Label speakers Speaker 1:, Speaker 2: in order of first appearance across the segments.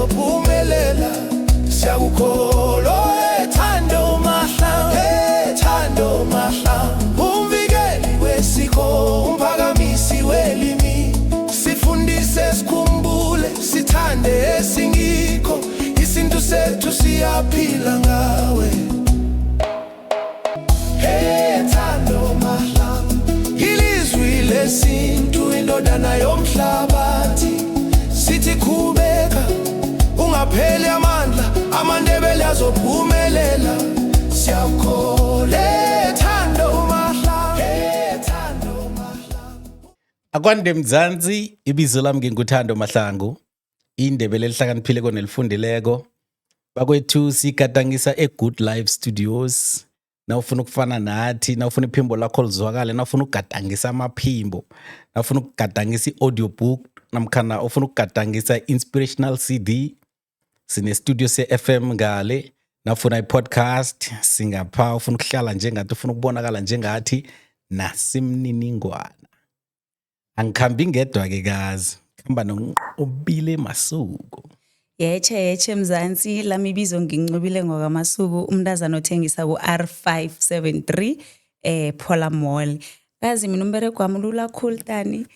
Speaker 1: azophumelela siyakukholwa Thando Mahlangu Thando Mahlangu umvikeli wesiko umphakamisi welimi sifundise sikhumbule sithande esingikho isintu sethu siyaphila ngawe Thando Mahlangu ilizwi lesintu indodana yomhlabathi sithi khubeka ungapheli amandla amandebele azophumelela siyakhole Thando Mahlangu Thando Mahlangu
Speaker 2: Akwande Mzansi ibizo lami nginguThando Mahlangu indebele elihlakaniphile konelifundileko bakwethu sigadangisa eGood Life Studios nawufuna ukufana nathi nawufuna iphimbo lakho lizwakale nawufuna ukugadangisa amaphimbo nawufuna ukugadangisa i-audiobook namkhana ufuna ukugadangisa inspirational CD sine studio se-FM ngale nawufuna i-podcast singapha ufuna ukuhlala njengathi ufuna ukubonakala njengathi nasimniningwana angikhambi ngedwa-ke kazi khamba noNqobile Masuku
Speaker 3: Yeche Mzansi lami ibizo ngincubile ngokaMasuku umntazana othengisa ku-R573 Paula Mall kazi mina umberego wami lula khultani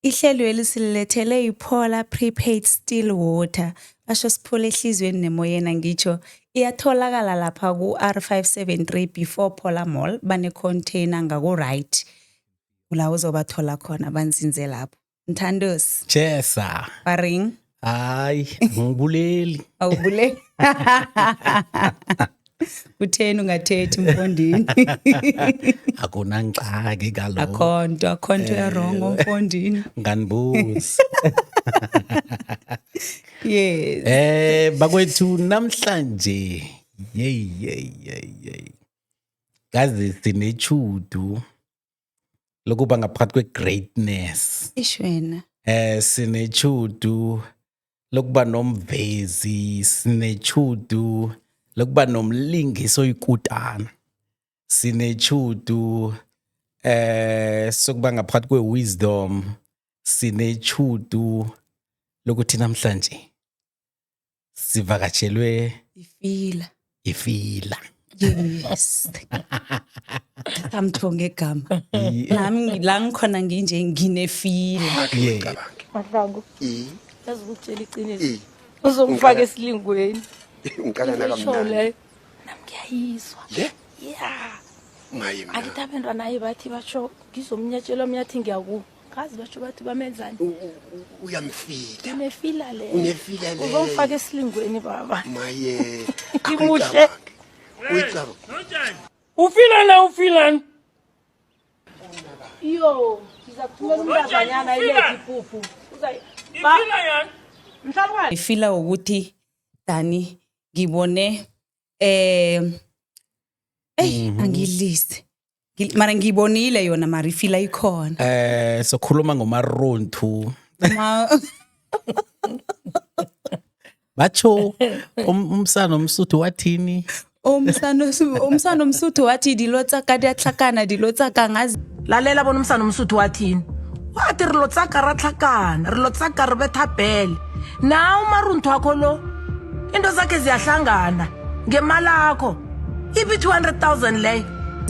Speaker 3: ihlelo elisilethele iPaula prepaid still water basho siphole ehlizweni nemoyena ngitsho iyatholakala lapha ku-R573 before Paula Mall bane container ngako right ula uzobathola khona banzinze lapho Nthandosi
Speaker 2: Chesa
Speaker 3: Paring
Speaker 2: hayi ngibuleli
Speaker 3: awubule utheni ungathethi mfondini
Speaker 2: akunangxaki kaloko
Speaker 3: akhonto yarongo mfondini
Speaker 2: nganibuzi
Speaker 3: yes
Speaker 2: bakwethu namhlanje yey kazi sinechudu lokuba ngaphakathi kwe-greatness
Speaker 3: ishwena
Speaker 2: sinechudu lokuba nomvezi sinechudu lokuba nomlingiso oyikutana sinechudu sokuba ngaphakathi kwe-wisdom sinechudu lokuthi namhlanje sivakatshelwe ifila
Speaker 3: yes amthonge igama nami la ngikhona nginje nginefila
Speaker 4: Mahlangu yazi ukutshela iqiniso uzongifaka esilingweni
Speaker 5: Ngikala
Speaker 4: ngisho
Speaker 5: nakamnandi.
Speaker 4: le nami ngiyayizwa
Speaker 5: Le?
Speaker 4: yeah
Speaker 5: Maye mina.
Speaker 4: akithi abantwana naye bathi basho ngizomnyatshela umnyathi ngiyaku kazi basho bathi bamenzani
Speaker 5: Uyamfida.
Speaker 4: unefila le
Speaker 5: Unefila le.
Speaker 4: uzongifaka esilingweni baba
Speaker 5: Maye.
Speaker 4: Ngimuhle.
Speaker 5: Uyicaba.
Speaker 4: ufilani yo ngizakuthumela umntazanyana ile ipuphu mhlalukani
Speaker 3: ifila ukuthi Dani ngibone angilise mara ngibonile yona mara ifila ikhona
Speaker 2: sokhuluma ngomarontu batsho umsana omsuthu wathini
Speaker 3: umsana omsuthu wathi dilotsa ka diatlhakana dilotsa ka ngazi
Speaker 4: lalela bona umsana umsuthu wathini wathi ri lo tsaka ra tlhakana ri lo tsaka ri betha bele nawe umaruntu wakho lo into zakhe ziyahlangana ngemali yakho ibi 200,000 leyo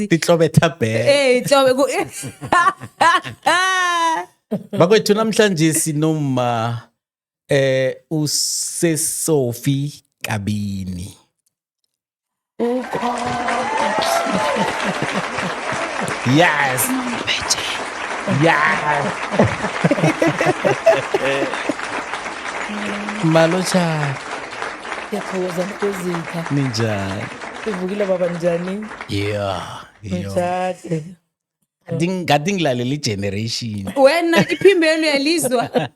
Speaker 2: tihlobetha bhe
Speaker 3: tlobe
Speaker 2: bakwethu namhlanje sinoma uSesophie Kabini yes Malocha
Speaker 4: yakhoza kozitha
Speaker 2: ninjani
Speaker 4: ivukile baba njani
Speaker 2: yeah
Speaker 4: mthathe
Speaker 2: ngadi ngilalela igeneration
Speaker 3: wena iphimbelo yalizwa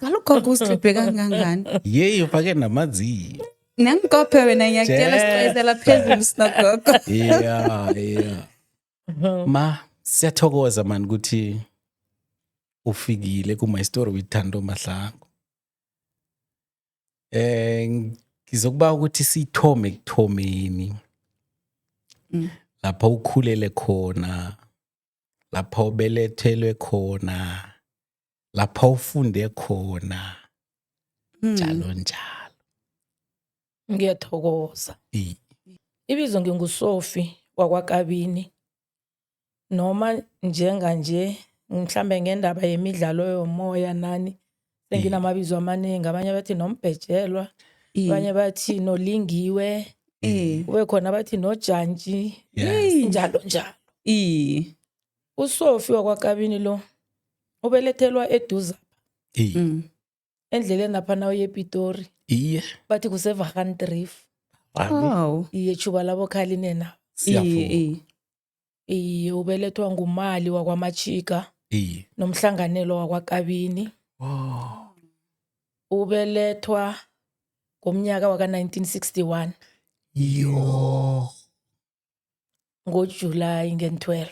Speaker 3: ngalokho kustriphe kangangani
Speaker 2: yeyo fake namazi
Speaker 3: nangikophe wena ngiyakutshela sicwayezela phezulu sinagogo
Speaker 2: yeah ma siyathokoza man ukuthi ufikile kuma story with Thando Mahlangu ngizokuba ukuthi sithome ekuthomeni lapha ukhulele khona lapha ubelethelwe khona lapha ufunde khona njalo njalo.
Speaker 4: Ngiyathokoza.
Speaker 2: Iye.
Speaker 4: Ibizo nginguSophie wakwaKabini. Noma njenganje mhlambe ngendaba yemidlalo yomoya nani senginamabizo amaningi, abanye bathi Nombhejelwa, abanye bathi Nolingiwe, kube khona abathi Nojantshi, njalo njalo. uSophie wakwaKabini lo ubelethelwa eduza
Speaker 2: Iye.
Speaker 4: endleleni lapha nawo yePitori,
Speaker 2: Iye.
Speaker 4: bathi kuseVagandrift.
Speaker 3: Wow.
Speaker 4: Iye Chuba labo Khalinena.
Speaker 2: Siyavuma.
Speaker 4: Iye ubelethwa ngumali wakwaMachika
Speaker 2: Iye.
Speaker 4: nomhlanganelo wakwaKabini. Ubelethwa ngomnyaka waka-1961
Speaker 2: Yo.
Speaker 4: ngoJuly ngen-12.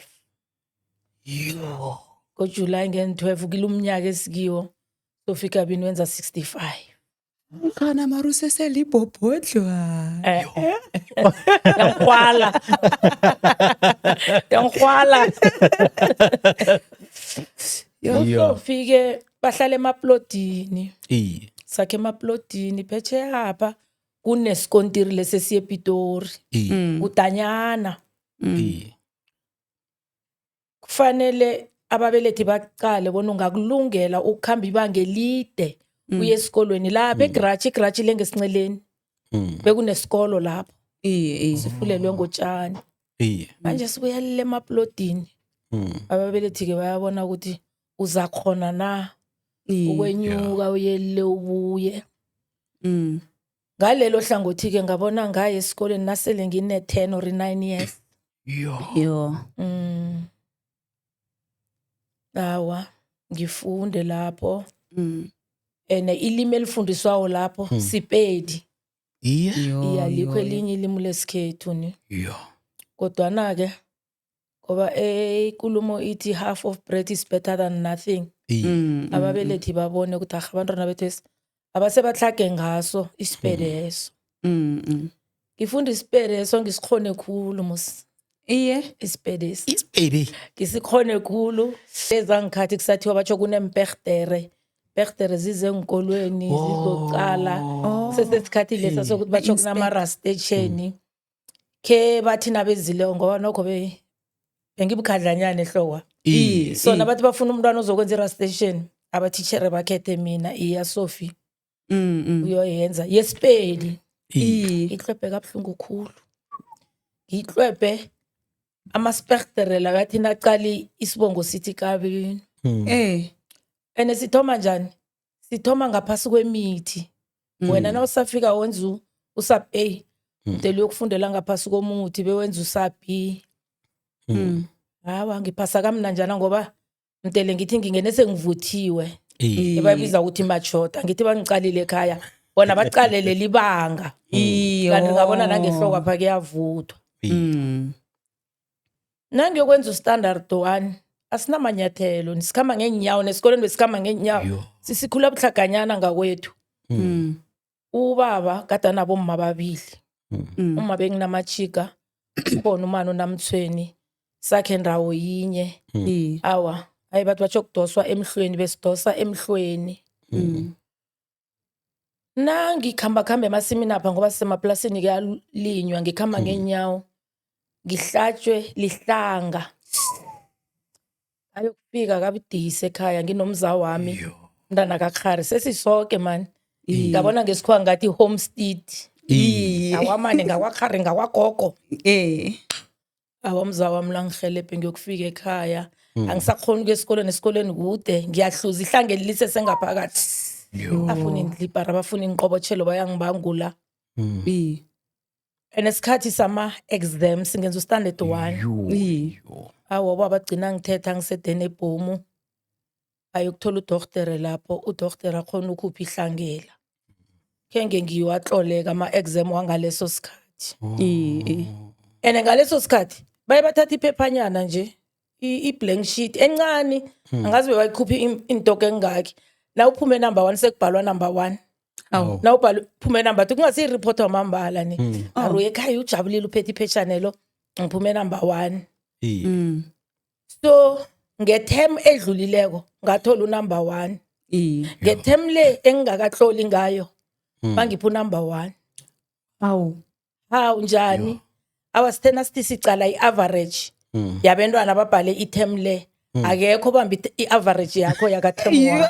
Speaker 4: ngoJuly ngen-12 kilumnyaka esikiwo Sophie Kabini wenza 65.
Speaker 3: Khona maruse selibhobhodlwa.
Speaker 4: Yangikhwala. Sophie-ke bahlala emaplodini.
Speaker 2: Iye.
Speaker 4: Sakhe emaplodini phetsheya apha kunesikontiri lesesiye ePitori.
Speaker 2: Iye.
Speaker 4: Kudanyana.
Speaker 2: Iye.
Speaker 4: Kufanele ababelethi baqale bona ungakulungela ukukhamba ibanga elide uye esikolweni lapha eGrachi lengesinceleni. Bekunesikolo lapho. Sifulelwe ngotshani.
Speaker 2: Iye.
Speaker 4: Manje sibuyelele emaplodini. Ababelethi-ke bayabona ukuthi uzakhona na ukwenyuka uyele ubuye. Ngalelo hlangothi-ke ngabona ngaye esikoleni nasele ngine-10 or 9 years.
Speaker 3: Yo.
Speaker 4: Awa ngifunde lapho. Ilimi elifundiswayo lapho Sepedi.
Speaker 2: Iye.
Speaker 4: Iyalikho elinye ilimi lesikhethu ni.
Speaker 2: Yo.
Speaker 4: Kodwana-ke ngoba ikulumo ithi half of bread is better than nothing.
Speaker 2: Iye.
Speaker 4: Ababelethi babone ukuthi abantwana bethu abasebatlhage ngaso isipedeso. Ngifunda isipedeso ngisikhone khulu mos.
Speaker 3: Iye.
Speaker 4: Isipedeso.
Speaker 2: Isipedi.
Speaker 4: Ngisikhone khulu. Ezangikhathi kusathiwa batsho kunempertere. Pertere zize enkolweni zizoqala. Sesesikhathi lesa sokuthi batsho kunama station. Ke bathi nabezileyo ngoba nokho bengibukhadlanyana ehlokwa. So nabathi bafuna umntwana ozokwenza i-station, abathichere bakhethe mina iya Sophie. Uyoyenza yesipedi. Ihlwebhe kabuhlungu khulu. Ngihlwebhe amaspertere la bathi naqali isibongo sithi Kabini. Ene sithoma njani? Sithoma ngaphasi kwemithi. Wena na usafika wenza usap A, mdeli yokufundela ngaphasi komuthi bewenza usap B. Hawa ngiphasa kamnanjana ngoba mdele ngithi ngingene sengivuthiwe. Ebayibiza ukuthi machota. Ngithi bangiqalile ekhaya. Bona baqalele libanga. Kanti ngabona nangehloko apha kuyavuthwa. Nangiyokwenza ustandard 1. Asinamanyathelo nisikhamba ngeenyawo nesikoleni besikhamba ngeenyawo sisikhula buhlaganyana ngakwethu. Ubaba kade nabo umma babili. Uma benginamachika khona umano namthweni sakhe ndawo yinye. Awa hayi bathi batsho kudoswa emhlweni besidosa emhlweni. Nangikhamba emasimini apha ngoba sisemaplasini kuyalinywa ngikhamba ngeenyawo ngihlatshwe lihlanga. Ayokufika kabudisi ekhaya nginomza wami mntana kaKhari sesisoke man. Ngabona ngesikhuwa ngathi homestead. Awamane ngakwaKhari ngakwagogo. Awamza wami la ngihelebhe ngiyokufika ekhaya. Angisakhona ukuya esikoleni kude ngiyahluza ihlange lise sengaphakathi. Afuna indlipara bafuna inqobotshelo bayangibangula. Enesikhathi sama exams ngenza ustandard 1. Awa babagcina ngithetha ngisedene ebhomu. Ayokuthola udoktere lapho udoktere akhona ukhupha ihlangela. Kenge ngiwatloleka ama-exam wangaleso sikhathi. Ene ngaleso sikhathi baye bathatha iphephanyana nje i-blank sheet encane angazi bebayikhupha intoko engaki. Na uphume number 1 sekubhalwa number 1. Na uphume number 2 kungasi i-report wamambala ni. Aru ekhaya ujabulile uphethe iphetshanelo ngiphume number 1. So ngeterm edlulileko ngathola unumber 1 ngetem le engingakahloli ngayo bangiphu number 1.
Speaker 3: Awu.
Speaker 4: Hawu njani awasithena sithi sicala i-average yabantwana ababhale item le akekho bamba i-average yakho yaka-term 1.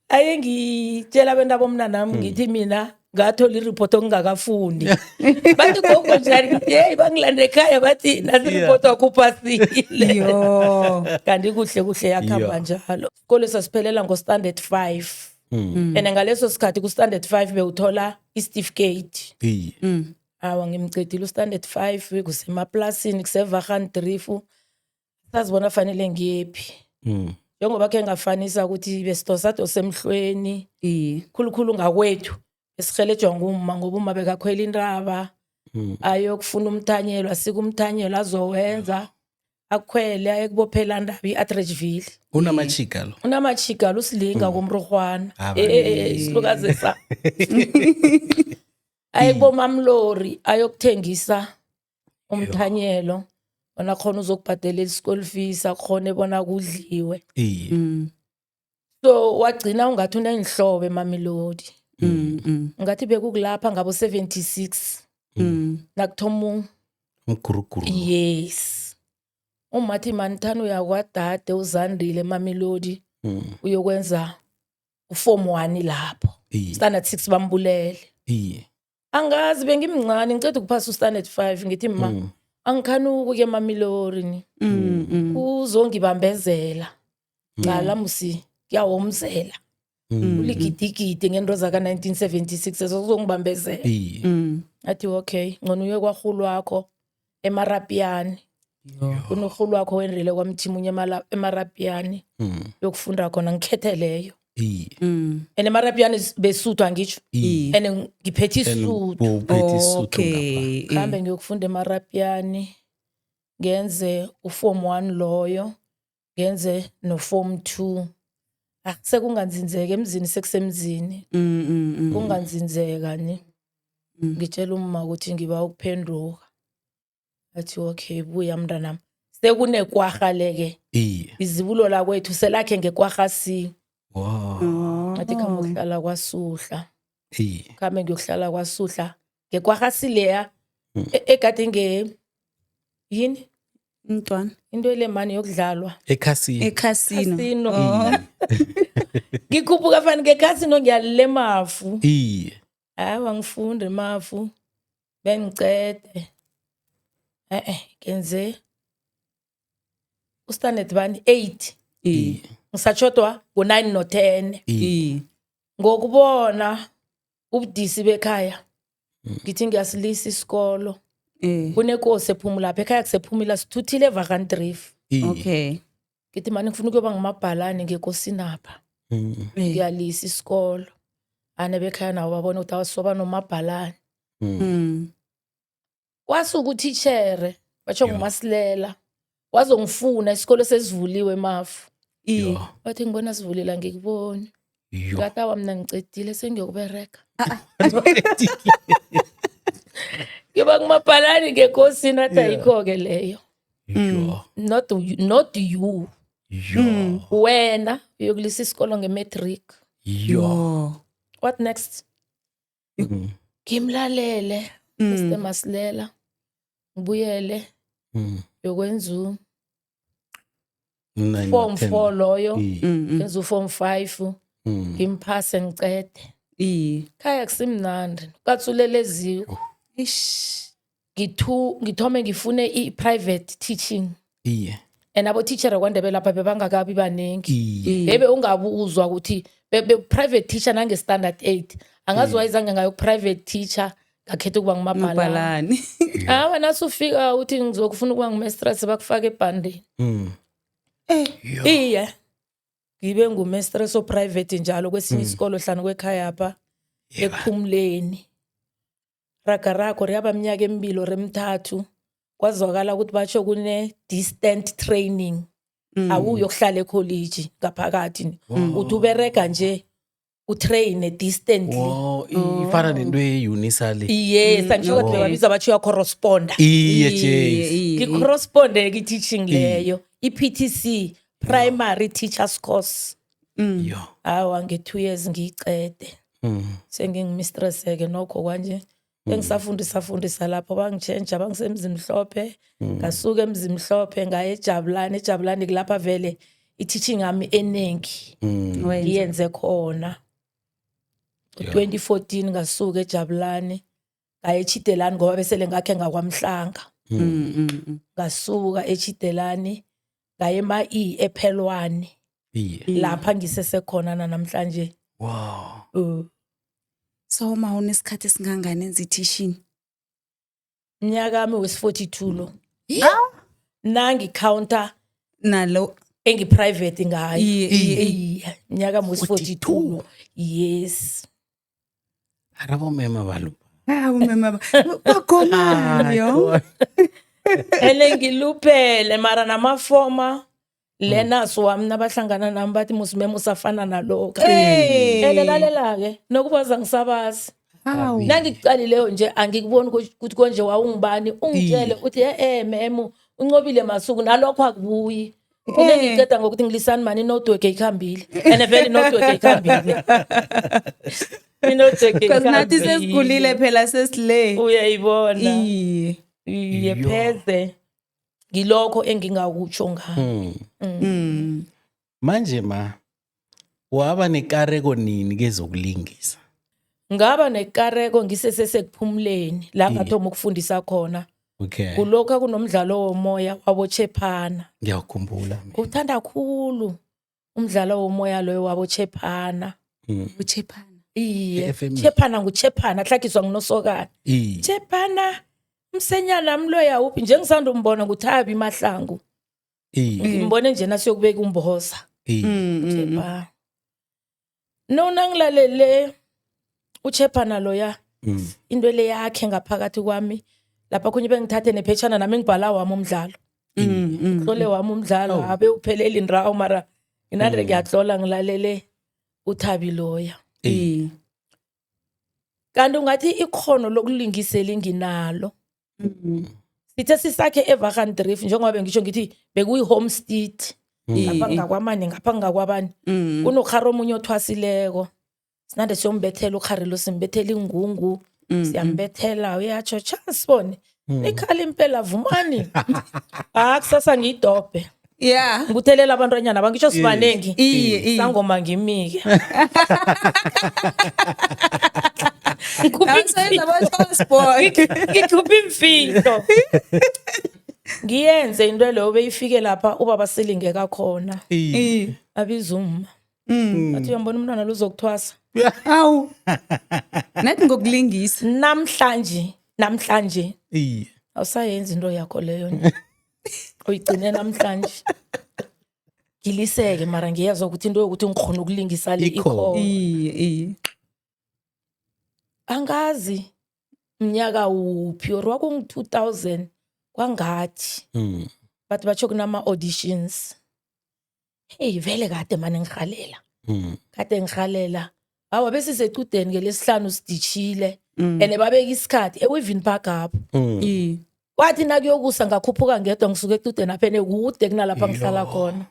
Speaker 4: Aye ngitshela abantu abomnanami ngithi mina ngathola ireport okungakafundi bathi gogo njani hey bangilande ekhaya bathi nasi ireport wakho uphasile
Speaker 3: Yo.
Speaker 4: kanti kuhle yakhamba njalo. Isikole sasiphelela ngo-standard 5 and ngaleso sikhathi ku-standard 5 bewuthola isitifiketi. Awa ngimcedile u-standard 5 kusemaplasini kuseVagandrief sazibona fanele ngiyephi njengoba khe ngafanisa ukuthi besitosato semhlweni khulukhulu ngakwethu esihelejwa nguma ngoba uma bekakhwela intaba ayokufuna umthanyelo asika umthanyelo azowenza akhwele ayekubophela ndaba i-Atteridgeville. Unamachika lo usilinga komrogwana isilukazi sa ayekubomamlori ayokuthengisa umthanyelo bona khona uzokubhadelela isikole fees akhone bona kudliwe. So wagcina ungathi unenhlobo eMamelodi. Ngathi bekukulapha ngabo 76 nakuthoma
Speaker 2: umguruguru.
Speaker 4: Yes. Umathi manithano yakwadade uZandile eMamelodi uyokwenza uform 1 lapho. Standard 6 bambulele. Angazi bengimncane ngicela ukuphasa uStandard 5 ngithi mama angikhanuku ke eMamelodi ni uzongibambezela ngala musi kuyawomzela uligidigidi ngento zaka 1976 ezokuzongibambezela. Athi okay ngcono uye kwahulu wakho eMarapiani kunohulu wakho wenrile kwamthimunye eMarapiani yokufunda khona ngikhetheleyo. And eMarapiani besuthwa ngisho and ngiphethe isuthu.
Speaker 3: Okay.
Speaker 4: Kambe ngiyokufunda eMarapiani ngenze uform 1 loyo ngenze no form 2. Sekunganzinzeka emzini sekusemzini kunganzinzeka ni ngitshela uma ukuthi ngiba ukuphenduka athi okay buya mntanami sekunekwaha leke izibulo la kwethu selakhe ngekwaha si. Athi kama uhlala kwaSuhla kama ngiyohlala kwaSuhla ngekwaha sileya ekade yini
Speaker 3: Mntwana.
Speaker 4: into ile mani yokudlalwa
Speaker 3: Ekhasino.
Speaker 4: Ngikhuphuka fani ngekhasino ngiyalile mafu. Hayi ngifunde mafu bengicede kenze uStandard 8 ngisachotwa ngo9 no10 ngokubona ubudisi bekhaya ngithi ngiyasilisa isikolo kunenkosi ephumula lapha ekhaya kusephumula sithuthile eVagandrief.
Speaker 3: Okay.
Speaker 4: Ngithi manje ngifuna ukuba ngimabhalani ngenkosini apha ngiyalisa isikolo ane bekhaya nawo babona ukuthi awasoba nomabhalani. Wasuka utithere batsho ngumasilela wazongifuna isikolo sesivuliwe mafu. Bathi ngibona sivulile ngikuboni ngata wamna ngicedile sengiyokubereka ngiba ngumabhalani ngenkosini athi ayikho ke leyo. Not you wena uyokulisa isikolo ngemetric. What next? Ngimlalele Mr Masilela ngibuyele yokwenza form 4 loyo ngenza form 5 ngimphase ngicede. Khaya kusimnandi katsuleleziwe ngithome ngifune i-private teaching and abo teacher kwandebela lapha bebangakabi baningi bebe ungabuzwa ukuthi private teacher nange standard 8 angazi wayizange ngayo private teacher ngakhetha ukuba ngumabhalani. Wena sufika uthi ngizokufuna ukuba ngumistress bakufaka ebhandeni. Ngibe ngumistress o private njalo kwesinye isikolo hlanu kwekhaya apha ekuphumuleni. Rakarako riyaba mnyaka emibili remthathu kwazwakala ukuthi batsho kune distant training awuyokuhlala ecollege ngaphakathi uthi ubereka nje utrain distantly.
Speaker 2: Wow, ifana nento eUnisale.
Speaker 4: Yes, angisho ukuthi bebabiza bathi uyacorresponda.
Speaker 2: Iye James.
Speaker 4: Ngicorresponde ki-teaching leyo. I-PTC, Primary Teachers Course.
Speaker 2: Yo.
Speaker 4: Awa, nge-2 years ngiyicede. Sengingimistress-ke nokho kwanje. Engisafundisa lapho bangitshentsha bangisemzini mhlophe. Ngasuka emzini mhlophe ngaye eJabulani. eJabulani kulapha vele i-teaching yami enengi. Ngiyenze khona. 2014 ngasuka eJabulani ngaye eChidelani ngoba besele ngakhe ngakwaMhlanga. Ngasuka eChidelani ngaye ePhelwane.
Speaker 2: Iye.
Speaker 4: Lapha ngisese khona namhlanje.
Speaker 2: Wow.
Speaker 3: So uma unesikhathi singangani enza i-teaching?
Speaker 4: Mnyaka wami wes-42 lo. Nangi counter
Speaker 3: Nalo
Speaker 4: engi-private ngayo.
Speaker 3: Iye.
Speaker 4: Mnyaka wami wes-42 lo. Yes.
Speaker 2: Arabo mema balu.
Speaker 3: umema bakhona yo.
Speaker 4: Ele ngiluphele mara namafoma lenaso wami nabahlangana nami bathi musimeme usafana nalokho. Lalela-ke nokubaza ngisabazi. Nangiqalileyo nje angikuboni ukuthi konje wawungibani ungitshele uthi memu uncobile masuku nalokho akubuyi. Ngiphinda ngiceda ngokuthi ngilisani mani inotwork eyikhambile. And vele inotwork eyikhambile. Inotwork
Speaker 3: Because nathi sesigulile phela sesile.
Speaker 4: uyayibona.
Speaker 3: Iye.
Speaker 4: Pheze ngilokho engingakutsho ngayo.
Speaker 2: Manje waba nekareko nini kezokulingisa?
Speaker 4: Ngaba nekareko ngisesekuphumuleni la ngathoma ukufundisa khona.
Speaker 2: Okay.
Speaker 4: Kulokho kunomdlalo womoya waboChephana.
Speaker 2: Ngiyakhumbula.
Speaker 4: Uthanda kakhulu umdlalo womoya loyo waboChephana.
Speaker 3: Uchephana.
Speaker 4: Iye.
Speaker 2: FM.
Speaker 4: Chephana nguChephana hlakiswa nguNosokana.
Speaker 2: Iye.
Speaker 4: Chephana msenyana mloya uphi njengisanda umbona nguThabi Mahlangu.
Speaker 2: Iye.
Speaker 4: Ngimbone nje nasiyokubeka umboza.
Speaker 2: Iye.
Speaker 4: Chephana. No nangilalele uChephana loya. Into le yakhe ngaphakathi kwami. Lapha kunye bengithathe nephechana nami ngibhala wami umdlalo. Hlole wami umdlalo abe uphelele indawo mara inande ngiyahlola ngilalele uThabi loya. Kanti ungathi ikhono lokulingisela nginalo. Sithe sisakhe eVagandrift njengoba bengisho ngithi bekuyi homestead. Lapha ngakwamani ngapha ngakwabani. Kunokharo omunye othwasileko. Sinande siyombethela ukharilo simbethela ingungu. Siyambethela uyatsho chasibone. Nikhala impela vumani. Kusasa ngiyidobhe.
Speaker 3: Yeah.
Speaker 4: Nguthelela abantwana bangisho sibanengi.
Speaker 3: Iye.
Speaker 4: Sangoma ngimike.
Speaker 3: Awusenzaabo-transport.
Speaker 4: Ngikhupha imfihlo. Ngiyenze into leyo beyifike lapha ubaba silingeka khona. Abizuma. Athi uyambona umntwana luzokuthwasa.
Speaker 3: Awu. Nathi ngokulingisa.
Speaker 4: Namhlanje.
Speaker 2: Iye.
Speaker 4: Awusayenza into yakho leyo. Uyigcine namhlanje. Ngiliseke mara ngiyazi ukuthi into yokuthi ngikhona ukulingisa le ikho.
Speaker 3: Iye.
Speaker 4: Angazi mnyaka uphi or kwakungu-2000 kwangathi. Bathi batsho kunama auditions. Hey vele kade manje ngihalela. Kade ngihalela. Hawa bese secudeni ngelesihlanu sidishile. Ene babeka isikhathi eWeaving Park apho. Kwathi nakuyokusa ngakhuphuka ngedwa ngisuke ecudeni apha kude kunalapha ngihlala khona.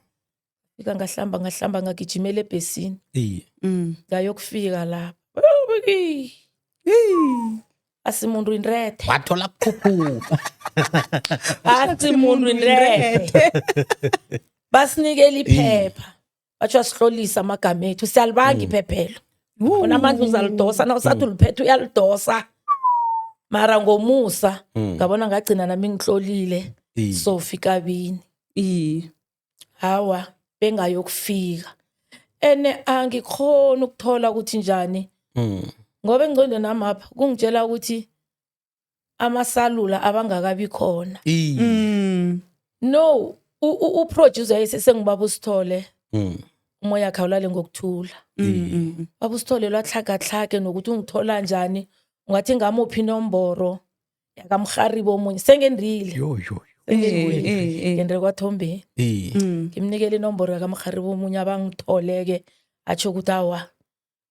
Speaker 4: Fika ngahlamba ngagijimela ebhesini. Ngayokufika lapha. Asimuntu inrethe.
Speaker 2: Wathola kuphupha.
Speaker 4: Asimuntu inrethe. Basinikela iphepha. Batsho sihlolisa amagama ethu siyalibanga iphephelo. Unamandla uzalidosa na usathi uliphethe uyalidosa. Mara ngomusa ngabona ngagcina nami ngihlolile sofika bini. Hawa bengayokufika. Ene angikhona ukuthola ukuthi njani. Ngoba engqondo nami apha kungitshela ukuthi amasalula abangakabi khona. No, uproducer yesengibaba uSithole. Umoya khawulale ngokuthula. Baba uSithole lwahlakahlake nokuthi ungithola njani. Ungathi ngamuphi inomboro yakamharibo omunye sengendrile. Ngendre kwaThombe. Ngimnikele inomboro yakamharibo omunye abangitholeke atsho ukuthi awa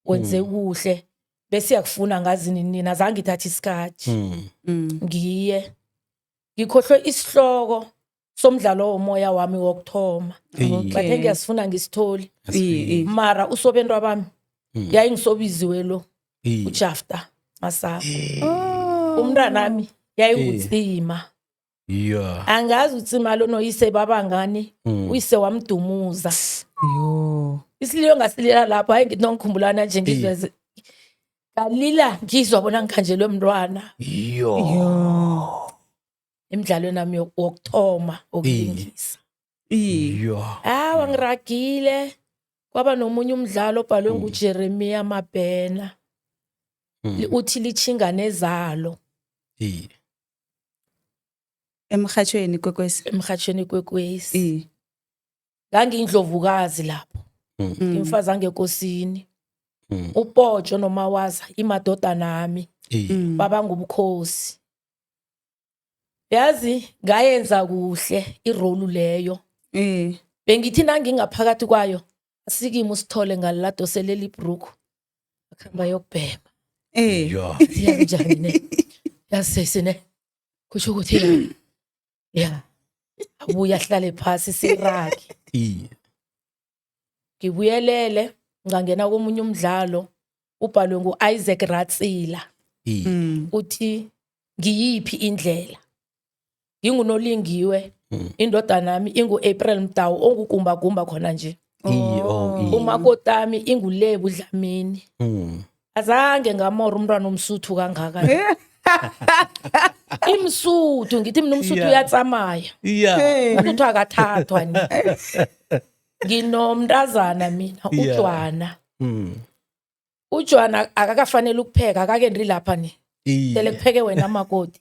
Speaker 4: wenze kuhle bese yakufuna ngazi nini azange ithathe isikhathi ngiye ngikhohlwe isihloko somdlalo womoya wami wokuthoma bathe ngiyasifuna ngisitholi mara usobento abami yayingisobiziwe lo uJafta Masaba umntanami yayingutsima angazi utsima lo noyise babangani uyise wamdumuza isiliyo ngasilela lapho hayi ngithi ngikhumbulana nje ngizwe kalila ngizwa bona ngikhanjelwe mntwana emidlalweni nami wokuthoma wokulingisa wangiragile kwaba nomunye umdlalo obhalwe nguJeremia Mabhena uthi lichingane ezalo
Speaker 3: emhathweni
Speaker 4: kwekwezi ngangiyindlovukazi lapho imfazi angekosini uPotsho noMawaza imadoda nami baba ngubukhosi yazi ngayenza kuhle irole leyo bengithi nangingaphakathi kwayo asikimo sithole ngalado selela ibruku akhamba yokubhema yanjani ne yasesene kusho ukuthi abuya ahlale phasi siraki ngibuyelele ngangena komunye umdlalo ubhalwe nguIsaac Ratsila uthi ngiyiphi indlela ngingunolingiwe indodana nami inguApril Mdawu ongugumba gumba khona nje umakotami inguLebu Dlamini azange ngamora umntwana omsuthu kangaka imsuthu ngithi mina umsuthu uyatsamaya umsuthu akathathwa ni nginomntazana mina uJwana akakafanele ukupheka akakendi lapha ni tele kupheke wena makoti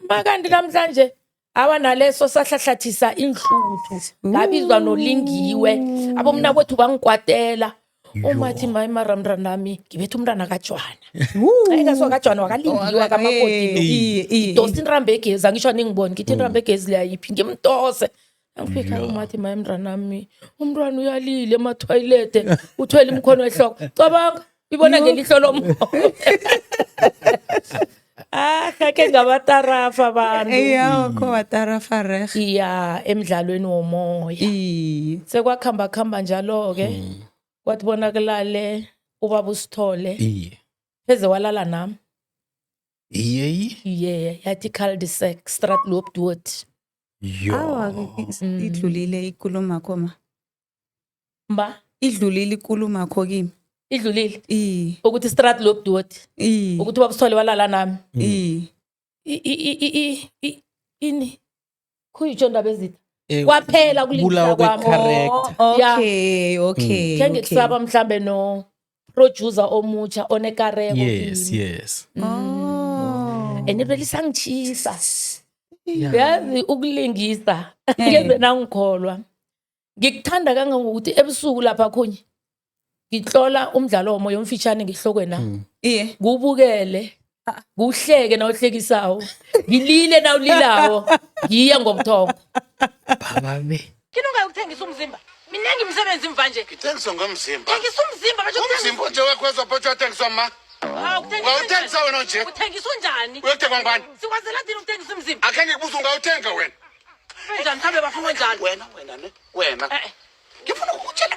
Speaker 4: makanti namhlanje awanaleso sahlahlathisa inhluthu ngabizwa nolingiwe abomna kwethu bangikwatela umathi mayimaramra nami ngibethe umntana kaJwana ayikaswa kaJwana wakalingiwa kamakoti dosi inrambe egezi angisho ningiboni ngithi inrambe egezi layiphi ngimtose angifika umathi mayimra nami umntwana uyalile ema-toilet uthwele imkhono ehloko cabanga ibona ngelihlo lomhogo kake ngabatarafa abantu
Speaker 3: kho batarafa reg
Speaker 4: emidlalweni womoya sekwakhamba njalo-ke kwathi bonakalale ubaba uSithole pheze walala nami yathi cul-de-sac Straatloop Dood
Speaker 3: idlulile ikhuluma khoma
Speaker 4: mba
Speaker 3: idlulile ikhuluma kho kimi
Speaker 4: idlulile ukuthi Straatloop Dood ukuthi ubaba uSithole walala nami ini kuyitsho ndaba ezitha kwaphela kulingisa kwami
Speaker 3: okay
Speaker 4: kenge kusaba mhlambe no producer omutsha onekareko
Speaker 2: yes
Speaker 4: enibeli sangitshisa yazi ukulingisa ngeze nangikholwa ngikuthanda kangangokuthi ebusuku lapha khonye ngihlola umdlalo womoya omfitshane ngihlokweni kubukele kuhleke nawuhlekisawo ngilile nawulilawo ngiya ngobuthongo
Speaker 2: bababe
Speaker 4: kini ungayokuthengisa umzimba mina ngimsebenzi mva nje
Speaker 5: ngithengiswa ngomzimba
Speaker 4: thengisa umzimba basho
Speaker 5: umzimba nje wekhweza photho athengiswa ma ungawuthengisa wena nje
Speaker 4: uthengiswa njani
Speaker 5: uyokuthengwa ngubani
Speaker 4: sikwazela thina ukuthengisa umzimba
Speaker 5: akhe ngikubuza ungawuthenga wena
Speaker 4: njani mhlawumbe bafuna njani
Speaker 5: wena ngifuna ukutshela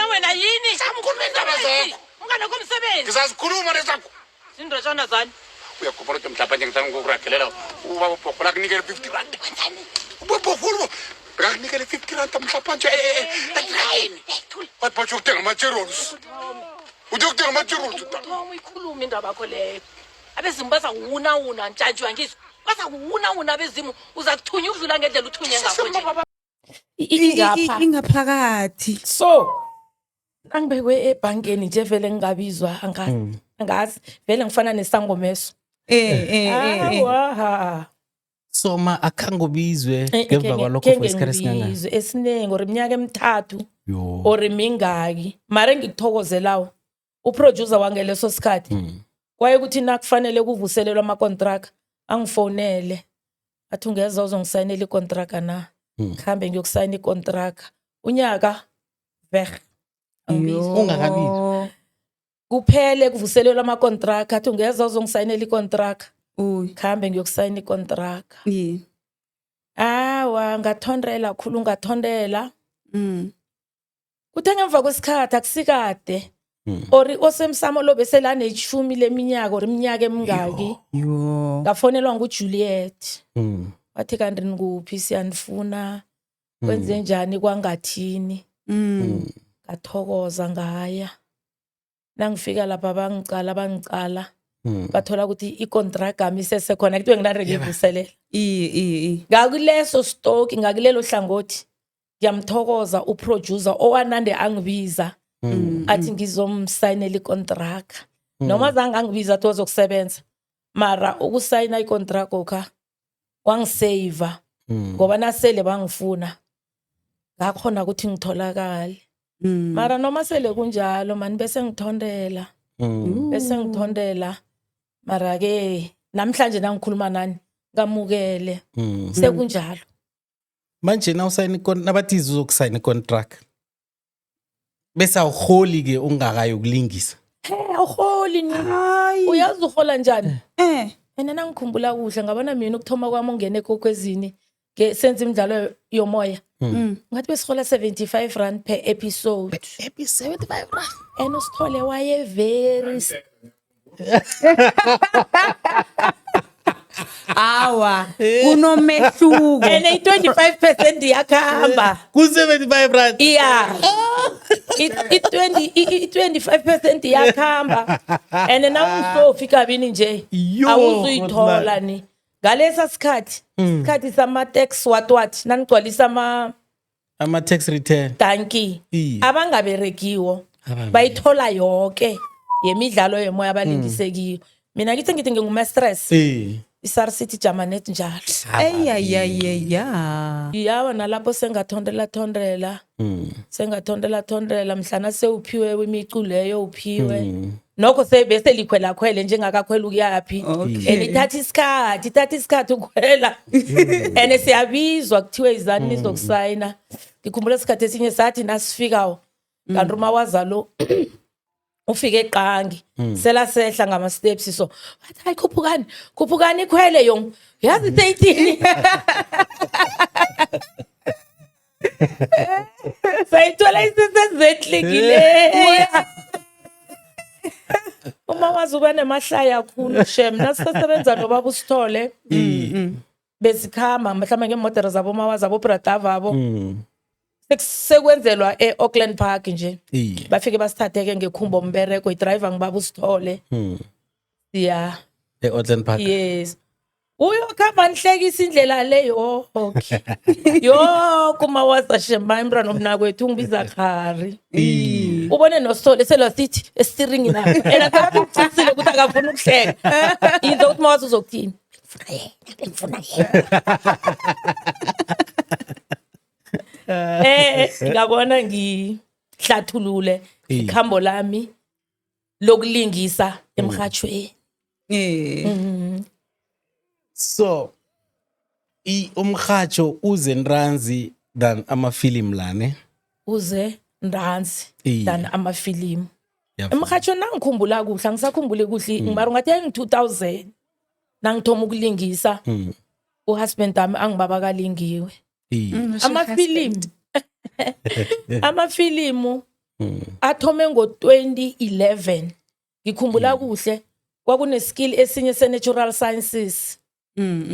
Speaker 5: wena
Speaker 4: yini
Speaker 5: samkhuluma indaba zakho
Speaker 4: ungana komsebenzi
Speaker 5: ngisazikhuluma lesakho
Speaker 4: zindreshana zani
Speaker 5: uyakhumbula ukuthi mhlawumbe ngizama ukuragelela ubaba ubhogola kunikele 50 rand wenzani ubabhogola bekakunikele 50 rand mhlawumbe nje wathi batsho ukuthenga ama-materials uthenga ama-materials
Speaker 4: Thoma ikhuluma indaba yakho leyo abezimu bazawuna ntshantshwa ngizwa bazawuna abezimu uzakuthunya ukudlula ngendlela uthunye ngakho nje
Speaker 3: ingaphakathi
Speaker 4: so angibekwe ebhankeni nje vele ngingabizwa angazi vele ngifana nesangomeso
Speaker 2: soma akhangobizwe ngemva kwalokho for isikhathi esingangani
Speaker 4: esiningi or iminyaka emithathu or mingaki mara engikuthokozelawo uproducer wangeleso sikhathi kwaye ukuthi nakufanele kuvuselelwa ama-contract angifonele athi ungeza uzongisayinela i-contract na khambe ngiyokusayina i-contract unyaka veg
Speaker 2: ungakabizi
Speaker 4: kuphele kuvuselelwa ama-contract athi ungeza uzongisayinela i-contract
Speaker 3: Uy.
Speaker 4: khambe ngiyokusayina i-contract
Speaker 3: Yeah.
Speaker 4: awa ngathondela khulu ngathondela kuthe ngemva kwesikhathi akusikade ori osemsamo lo beselaneshumi leminyaka or iminyaka emingaki
Speaker 3: Yo.
Speaker 4: ngafonelwa nguJuliet
Speaker 2: Mm.
Speaker 4: wathi kanti nikuphi siyanifuna kwenze njani kwangathini ngathokoza ngaya nangifika lapha bangicala bathola ukuthi i-contract yami isesekhona kuthiwe nginanrekivuselela ngakuleso stoki ngakulelo hlangothi ngiyamthokoza uproducer owanande angibiza athi ngizomsayinela i-contract noma zange angibiza athi wazokusebenza mara ukusayina i-contract okha wangiseva ngoba nasele bangifuna ngakhona ukuthi ngitholakale mara noma sele kunjalo mani bese ngithondela mara ke namhlanje nangikhuluma nani ngamukele sekunjalo
Speaker 2: Manje nabathi uzokusayina i-contract bese awuholi ke ungakayi ukulingisa.
Speaker 4: awurholi ni uyazi urhola njani mina nangikhumbula kuhle ngabona mina ukuthoma kwami ungene ekokwezini senza imidlalo yomoya ngathi besirhola 75 rand per episode
Speaker 2: 75 rand
Speaker 4: and usithole waye very
Speaker 3: Awa. Kunomehluko.
Speaker 4: and 25% yakhamba
Speaker 2: ku-75 rand.
Speaker 4: yeah i-25% yakhamba and nawusofika bini nje
Speaker 2: Yo,
Speaker 4: awuzuyithola ni ngalesa sikhathi sama-tax what nanigcwalisa
Speaker 2: Ama-tax return.
Speaker 4: ama-danki
Speaker 2: Iye.
Speaker 4: abangaberegiwo bayithola yonke yemidlalo yemoya abalingisekiyo mina ngithi ngingumastress i-SARS City Jamanet njalo yawa nalapho sengathondela mhlana sewuphiwe imicu leyo uphiwe nokho bese likhwela njengakakhwela ukuyaphi and ithatha isikhathi ukhwela and siyabizwa kuthiwe izani nizokusayina ngikhumbula isikhathi esinye sathi nasifikawo kanti uma wazalo ufike eqangi selasehla ngama-steps so wathi hayi khuphukani ikhwele yong yazi seyithini sayithola isesezedlekileya uma wazi uba nemahlaya khulu shem nasisesebenza nobaba usithole besikhamba mhlawumbe ngeemodere zabo mawazi abobrada abo sekwenzelwa e-Auckland Park nje bafike basithathe-ke ngekhumbo mbereko idriver ngibaba usithole siya
Speaker 2: E-Auckland Park.
Speaker 4: yes uyokhamba nihlekisa indlela leyo okay yo kumawaza shema imntwana omnakwethu ungibiza khari ubone nosithole selasithi esiringi lapha ena kakuthusile ukuthi akafuna ukuhleka yize ukuthi mawazi uzokuthini ngifuna ngabona ngihlathulule ikhambo lami lokulingisa emhathweni
Speaker 2: So umhatsho uze nranzi than amafilimu lane.
Speaker 4: uze ndanzi
Speaker 2: Iye.
Speaker 4: than amafilimu
Speaker 2: Yavuma.
Speaker 4: emhathweni nangikhumbula kuhle angisakhumbule kuhle ngimari ngathi ngi-2000 nangithoma ukulingisa uhusband wami angibaba kalingiwe amafilimu athome ngo-2011 ngikhumbula kuhle kwakuneskill esinye se-natural sciences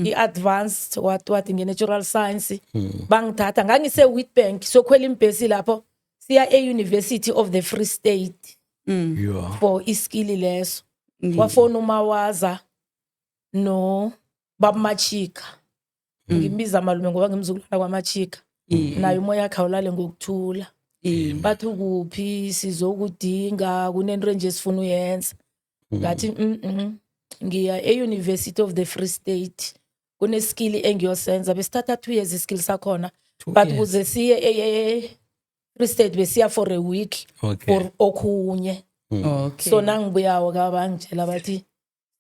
Speaker 4: i-advanced what nge-natural science bangithatha ngangise-Witbank sokhwela imbhesi lapho siya e-University of the Free State for iskill leso wafona umawaza no baba Machika ngimbiza malume ngoba ngimzukulwana kwaMachika naye umoya khawulale ngokuthula bathi kuphi sizokudinga kunento nje sifuna uyenza ngathi ngiya e-University of the Free State kuneskill engiyosenza besithatha 2 years iskill sakhona but kuze siye e-Free State besiya for a week for okhunye so nangibuyawo kabangitshela bathi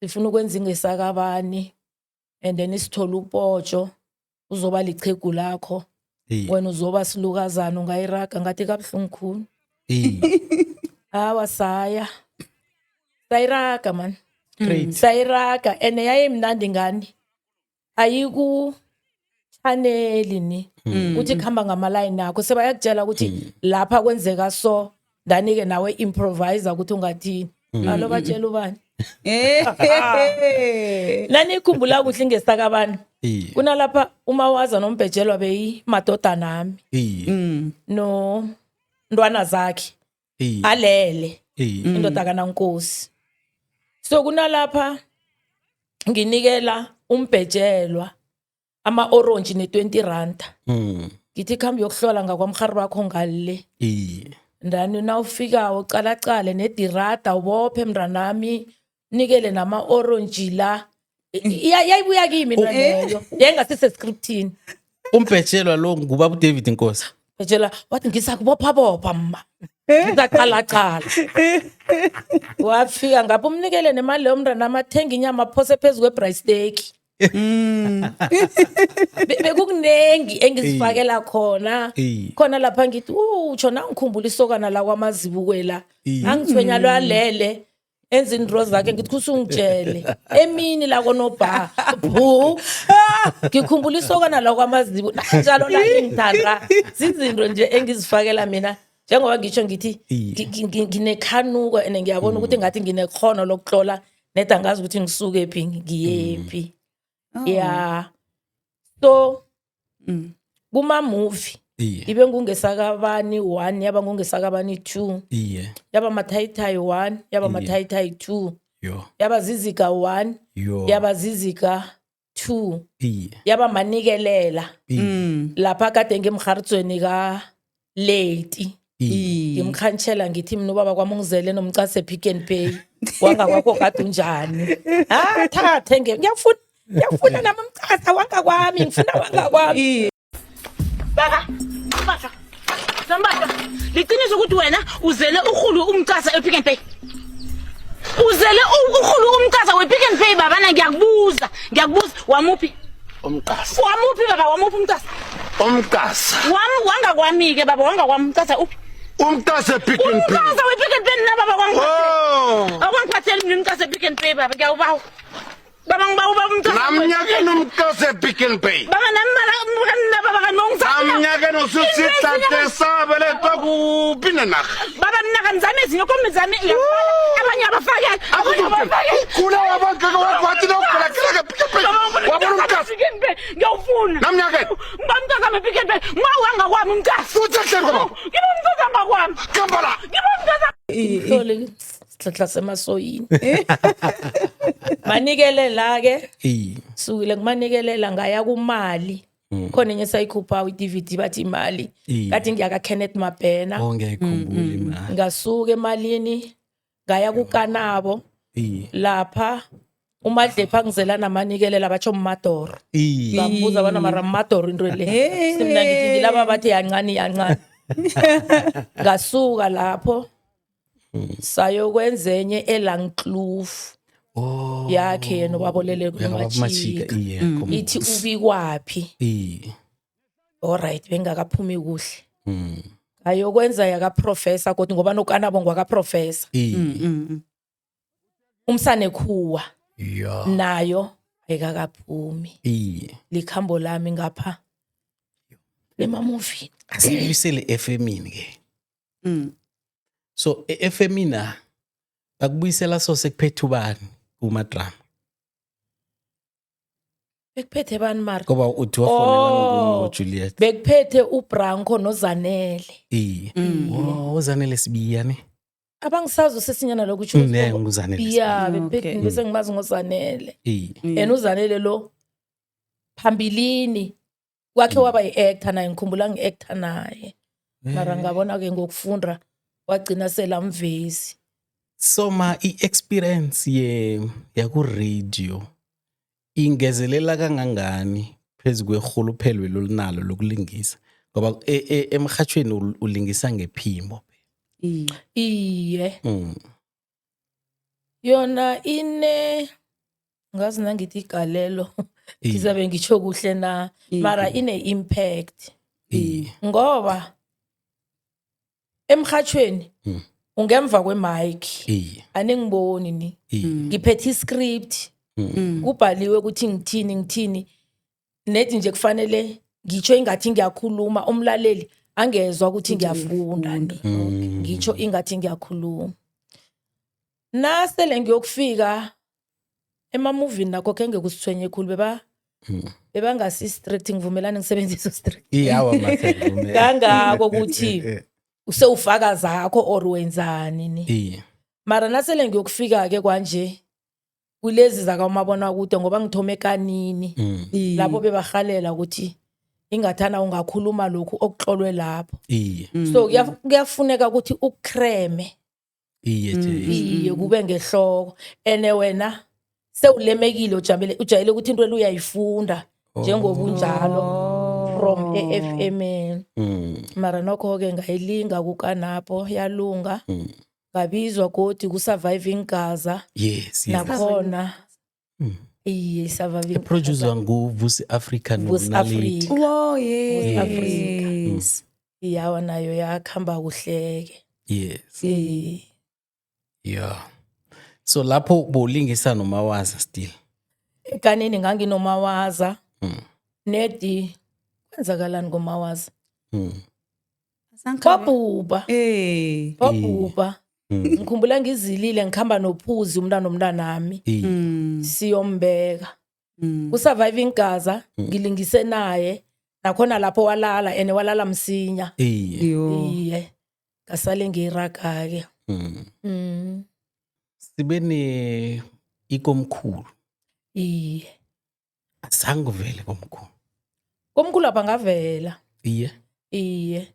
Speaker 4: sifuna ukwenza ingesakabani and then isithola upotsho uzoba lichegu lakho wena uzoba silukazana ungayiraga ngathi kabuhlungu khulu hawa saya sayiraga man
Speaker 2: Great.
Speaker 4: sayiraga ene yayimnandi ngani ayiku channel ni uthi khamba ngamaline akho sebayakutshela ukuthi lapha kwenzeka so danike nawe improvise ukuthi ungathini alo batshela ubani lani ikhumbula kuhle ngesakabani kunalapha uma waza nombhejelwa beyi madoda nami no ntwana zakhe alele indoda kaNankosi so kunalapha nginikela umbhejelwa ama-orange ne-20 ngithi khambi yokuhlola ngakwamhari bakho ngale ndani nawufikawo calacale nedirada ubophe mntanami nikele nama-orange la yayibuya kimi leyo yayingasisescriptini
Speaker 2: Umbhejelwa lo ngubaba uDavid Nkosi.
Speaker 4: bhetshela wathi ngisakubopha ma ngisaqalaqala wafika ngapho umnikele nemali leyo mntanami athenga inyama aphose phezu kwe-braai steak bekukunengi engizifakela khona lapha ngithi utsho nangikhumbula isokana la kwamazibukwela angithwenya lwalele enza indro zakhe ngithi kusungitshele emini la konobha bhu ngikhumbula isokana la kwamazibu nanjalo la engithanda zizinto nje engizifakela mina njengoba ngisho ngithi nginekhanuko and ngiyabona ukuthi ngathi nginekhono lokuhlola neda ngazi ukuthi ngisuke ephi ngiyephi yeah so kuma-movie ibe ngungesakabani 1 yaba ngungesakabani 2 yaba mathayithayi 1 yaba mathayithayi 2 yaba zizika 1 yaba zizika 2 yaba manikelela lapha kade ngemharitsweni ka-late ngimkhantshela ngithi mina ubaba kwami ungizele nomcase Pick n Pay wangakwakho kade unjani thathe ngiyafuna nami umcasa wangakwami ngifuna wangakwami baka Sambatha liqiniso ukuthi wena uzele urhulu umcasa ePick n Pay uzele urhulu umcasa wePick n Pay baba ngiyakubuza wamuphi
Speaker 5: umqasa
Speaker 4: wamuphi baba wamuphi umcasa wangakwami ke baba wangakwami umcasa uphi
Speaker 5: umqasa Pick n Pay
Speaker 4: umcasa wePick n Pay na baba awangiphatheli mina umcasa ePick n Pay baba ngiyawubawa baba ngibawa umcasa
Speaker 5: namnyaka nomqasa Pick n Pay
Speaker 4: baba baba kanongisa
Speaker 5: namnyaka nosutsitsa sabele tokupina naga
Speaker 4: baba mina kanizame izinyo komizame abanye abafake
Speaker 5: kula wabantu wathi lokula kila Pick n Pay wabona umqasa
Speaker 4: ngiyawufuna
Speaker 5: namnyaka
Speaker 4: ngibamcasa mePick n Pay ngwanga kwami umcasa
Speaker 5: uthathele kwabo
Speaker 4: ngiba umcasa ngakwami
Speaker 5: kambala
Speaker 4: ngiba umcasa sihlahla semasoyini manikelela ke sukile kumanikelela ngaya kumali khona enye sayikhupha i-DVD bathi imali kathi ngiyaka Kenneth Mabhena
Speaker 2: ngiyayikhumbula imali.
Speaker 4: ngasuka emalini ngaya kuKanabo lapha uMadlepha ngizela namanikelela batsho Mmadoro bambuza bana mara Mmadoro into le simna ngithi ngilaba bathi yancane ngasuka lapho sayokwenza enye eLangkloof yakhe yena wabolele kuMachika ithi ubikwaphi alright bengakaphumi kuhle ayokwenza yaka professor kodwa ngoba noKanabo ngwaka professor umsane khuwa nayo ayikakaphumi likhambo lami ngapha emamovie
Speaker 2: Asibuyisele FM-ini ke. So FM na bakubuyisela so sekuphethe ubani kumadrama.
Speaker 4: bekuphethe bani Mark
Speaker 2: Ngoba uthi wafonela ngoJuliet.
Speaker 4: bekuphethe uBranco noZanele
Speaker 2: Uzanele sibiya ne.
Speaker 4: abangisazi sesinyana lokuthi
Speaker 2: nguzanele.
Speaker 4: yeah bekuphethe bese ngimazi ngoZanele uzanele lo phambilini kwakhe waba yi-actor naye ngikhumbula ngi-actor naye mara ngabona ke ngokufunda wagcina selamvezi
Speaker 2: Soma i-experience yaku radio ingezelela kangangani phezulu kwehuluphelo lolinalo lokulingisa ngoba emhathweni ulingisa ngephimbo.
Speaker 4: iye yona ine ngazi nangithi igalelo ngizabe ngitsho kuhle na mara ine impact ngoba emhathweni ungemva kwemic
Speaker 2: iye
Speaker 4: aningiboni ni
Speaker 2: iye
Speaker 4: ngiphethe iscript kubhaliwe ukuthi ngithini nethi nje kufanele ngitsho ingathi ngiyakhuluma umlaleli angezwa ukuthi ngiyafunda ngitsho ingathi ngiyakhuluma nasele ngiyokufika emamovini nakho ke ngekusithwenye khulu bebangasi strict ngivumelana ngisebenzisa strict
Speaker 2: iyawa masevume
Speaker 4: kangako ukuthi usewufaka zakho or wenzani ni
Speaker 2: iye
Speaker 4: mara nasele ngiyokufika ke kwanje kulezi zakamabona kude ngoba ngithome kanini lapho bebahalela ukuthi ingathana ungakhuluma lokhu okuxolwe lapho
Speaker 2: iye
Speaker 4: so kuyafuneka ukuthi ukreme
Speaker 2: iye nje
Speaker 4: iye kube ngehloko ene wena sewulemekile ujayele ukuthi into le uyayifunda njengobunjalo from eFM mara nokho ke ngayilinga kukanapho yalunga ngabizwa godi ku surviving Gaza
Speaker 2: yes
Speaker 4: nakhona iye surviving
Speaker 2: producer nguvusi Africa
Speaker 4: Africa
Speaker 3: Oh yes.
Speaker 4: iyawa nayo yakhamba kuhleke
Speaker 2: yes
Speaker 4: eh
Speaker 2: yeah so lapho bolingisa nomawaza still
Speaker 4: kanini nganginomawaza nedi kwenzakalani ngomawaza babhuba babhuba ngikhumbula ngizilile ngikhamba nophuzi umntanami siyombeka ku surviving Gaza ngilingise naye nakhona lapho walala ene walala msinya iye kasale ngiraga ke
Speaker 2: sibene ikomkhulu
Speaker 4: iye
Speaker 2: azange vele komkhulu
Speaker 4: komkhulu apha ngavela
Speaker 2: iye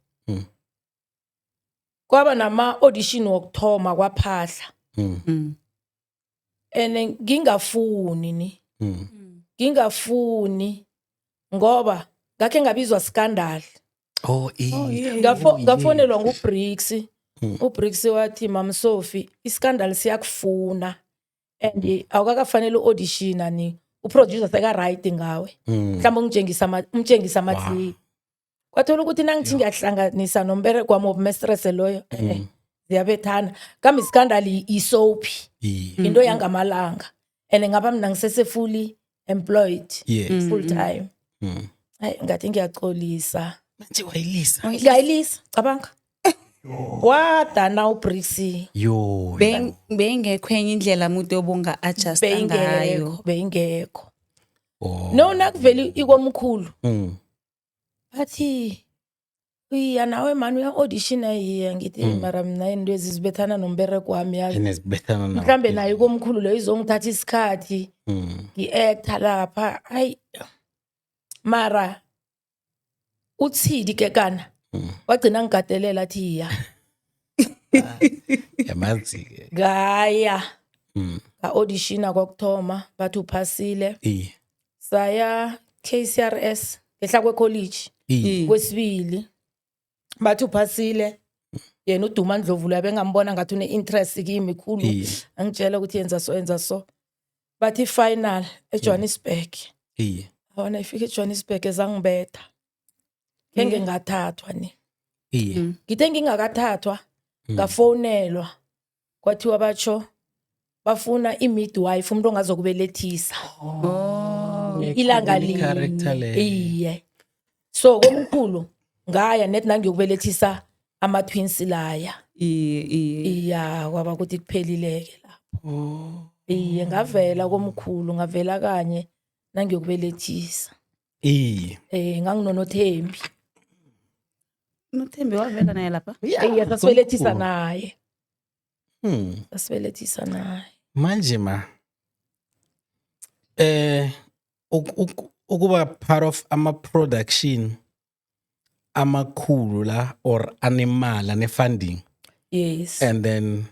Speaker 4: kwaba nama audition wokuthoma kwaphahla ene ngingafuni ngoba ngakhe ngabizwa scandal ngafonelwa nguBricks uBricks wathi Mam Sophie iskandal siyakufuna and awukakafanele audition ani uproducer seka right ngawe mhlawumbe umtshengisa amathi kwathola ukuthi nangithi ngiyahlanganisa nombere kwami obmistress loyo ziyabethana kambe iskandal isoapy into yangamalanga and ngaba mina ngisese fully employed full time hayi ngathi ngiyaxolisa
Speaker 2: manje wayilisa
Speaker 4: ngayilisa cabanga wadana uBricks
Speaker 2: yo
Speaker 3: bengekho enye indlela umuntu obunga adjust ngayo
Speaker 4: bengekho no nakuveli ikomkhulu bathi uya nawe mani uya audition ayiya ngithi mara mina into ezizibethana nombere kwami yazi
Speaker 2: enezibethana nawo
Speaker 4: mhlambe nayo ikomkhulu leyo izongithatha isikhathi ngiactor lapha hayi mara uthidi ke kana wagcina ngigadelela athi ya
Speaker 2: yamazi ke
Speaker 4: gaya ka audition kwakuthoma bathi uphasile saya KCRS ehla kwe college kwesibili bathi uphasile yena uDuma Ndlovu labe ngambona ngathi une interest kimi khulu angitshela ukuthi yenza so bathi final eJohannesburg awona ifike eJohannesburg ezangibetha ngeke ngathathwa ni ngithe ngingakathathwa ngafonelwa kwathiwa batsho bafuna imidwife umuntu ongazokubelethisa ilanga iye so komkhulu ngaya net nangiyokubelethisa ama-twins laya iya kwaba ukuthi kuphelileke lapho iye ngavela komkhulu ngavela kanye nangiyokubelethisa nganginonothembi
Speaker 3: Nothembi wavela naye lapha
Speaker 4: iye sasibelethisa naye sasibelethisa naye
Speaker 2: manje ukuba part of ama-production amakhulu la or anemali ane-funding
Speaker 4: yes
Speaker 2: and then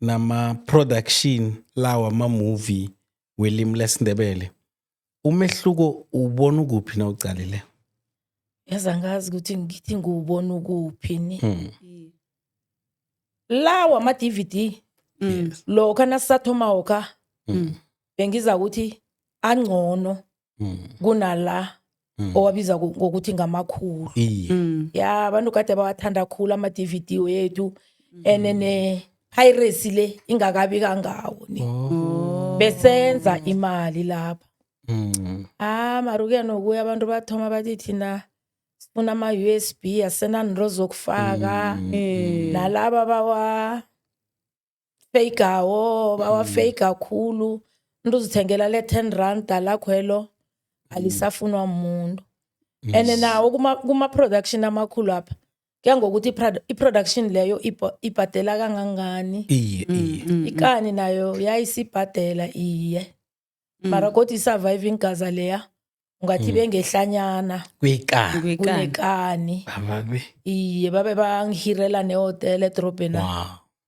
Speaker 2: nama-production lawa ama-movie welimi lesindebele umehluko ubona ukuphi na ucalile
Speaker 4: yaza ngazi ukuthi ngithi ngiwubona ukuphi ni lawa ama-DVD lokho nasathoma woka bengiza ukuthi angcono kunala owabiza ngokuthi ngamakhulu ya abantu kade bawathanda kakhulu ama-DVD wethu ene ne-piracy le ingakabi kangawo ni besenza imali lapha. Mara-ke nokuya abantu bathoma bathi thina sifuna ama-USB asenanto zokufaka nalaba bawafeyikawo bawafeyika kakhulu into uzithengela le 10 rand lakhwelo alisafunwa umuntu. And nawo kuma-production amakhulu apha kuya ngokuthi i-production leyo ibhadela kangangani. Ikani nayo yayisibhadela iye mara kodwa i-surviving gaza leya ungathi bengehlanyana kunekani. Iye babe bangihirela nehotela edrobheni.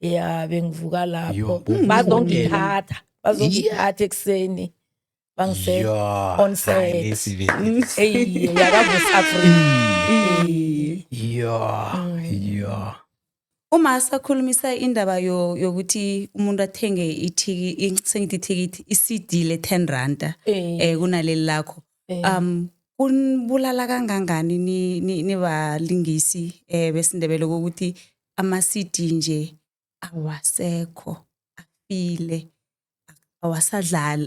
Speaker 4: Ya bengivuka lapho bazongithatha ekuseni bangise on set yakavusa
Speaker 3: Uma sakhulumisa indaba yokuthi umuntu athenge ithikithi i-CD le 10 rand kunaleli lakho kunibulala kangangani nibalingisi besindebele ukuthi ama-CD nje awasekho afile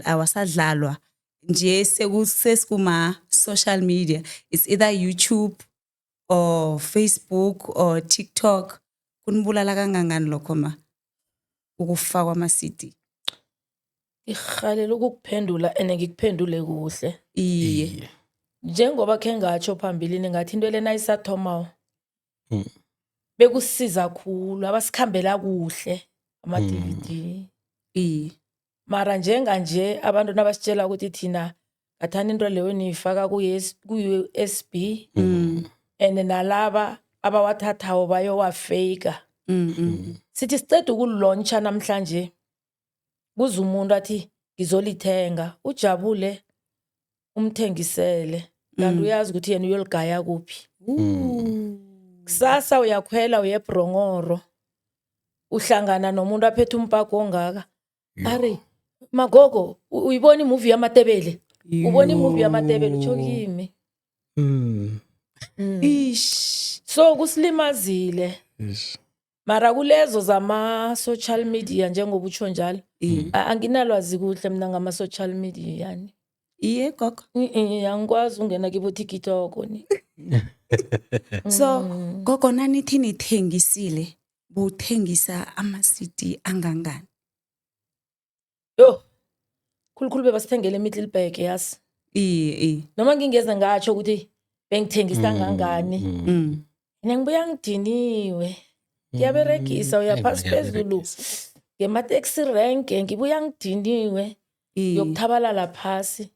Speaker 3: awasadlalwa nje sesikuma social media, it's either YouTube or Facebook or TikTok. Kunibulala kangangani lokho ma ukufakwa ama-CD?
Speaker 4: Ikhalela ukukuphendula ene ngikuphendule kuhle.
Speaker 3: Iye
Speaker 4: Njengoba khe ngatsho phambilini ngathi into lena isathomayo bekusiza kakhulu abasikhambela kuhle ama-DVD.
Speaker 3: iye
Speaker 4: Mara njenganje abantu nabasitshela ukuthi thina ngathani into leyo niyifaka ku-USB and nalaba abawathathawo bayowafeyika. Sithi siceda ukuluntsha namhlanje kuze umuntu athi ngizolithenga ujabule umthengisele kanti uyazi ukuthi yena uyoligaya kuphi. Kusasa uyakhwela uyeBrongoro uhlangana nomuntu aphethe umpako ongaka ari magogo uyibona imovie yamatebele ubona imovie yamatebele utsho kimi. So kusilimazile mara kulezo zama-social media njengoba utsho njalo anginalwazi kuhle mina ngama-social media yani.
Speaker 3: iye gogo.
Speaker 4: Angikwazi ungena kibo TikTok ni.
Speaker 3: So gogo nanithi nithengisile buthengisa ama-CD angangani?
Speaker 4: Yo khulukhulu bebasithengele Middelburg yazi.
Speaker 3: Iye
Speaker 4: Noma ngingeze ngatsho ukuthi bengithengisa ngangani. Mina ngibuya ngidiniwe. Ngiyaberegisa uyaphasi phezulu ngema-taxi rank ngibuya ngidiniwe yokuthabalala phasi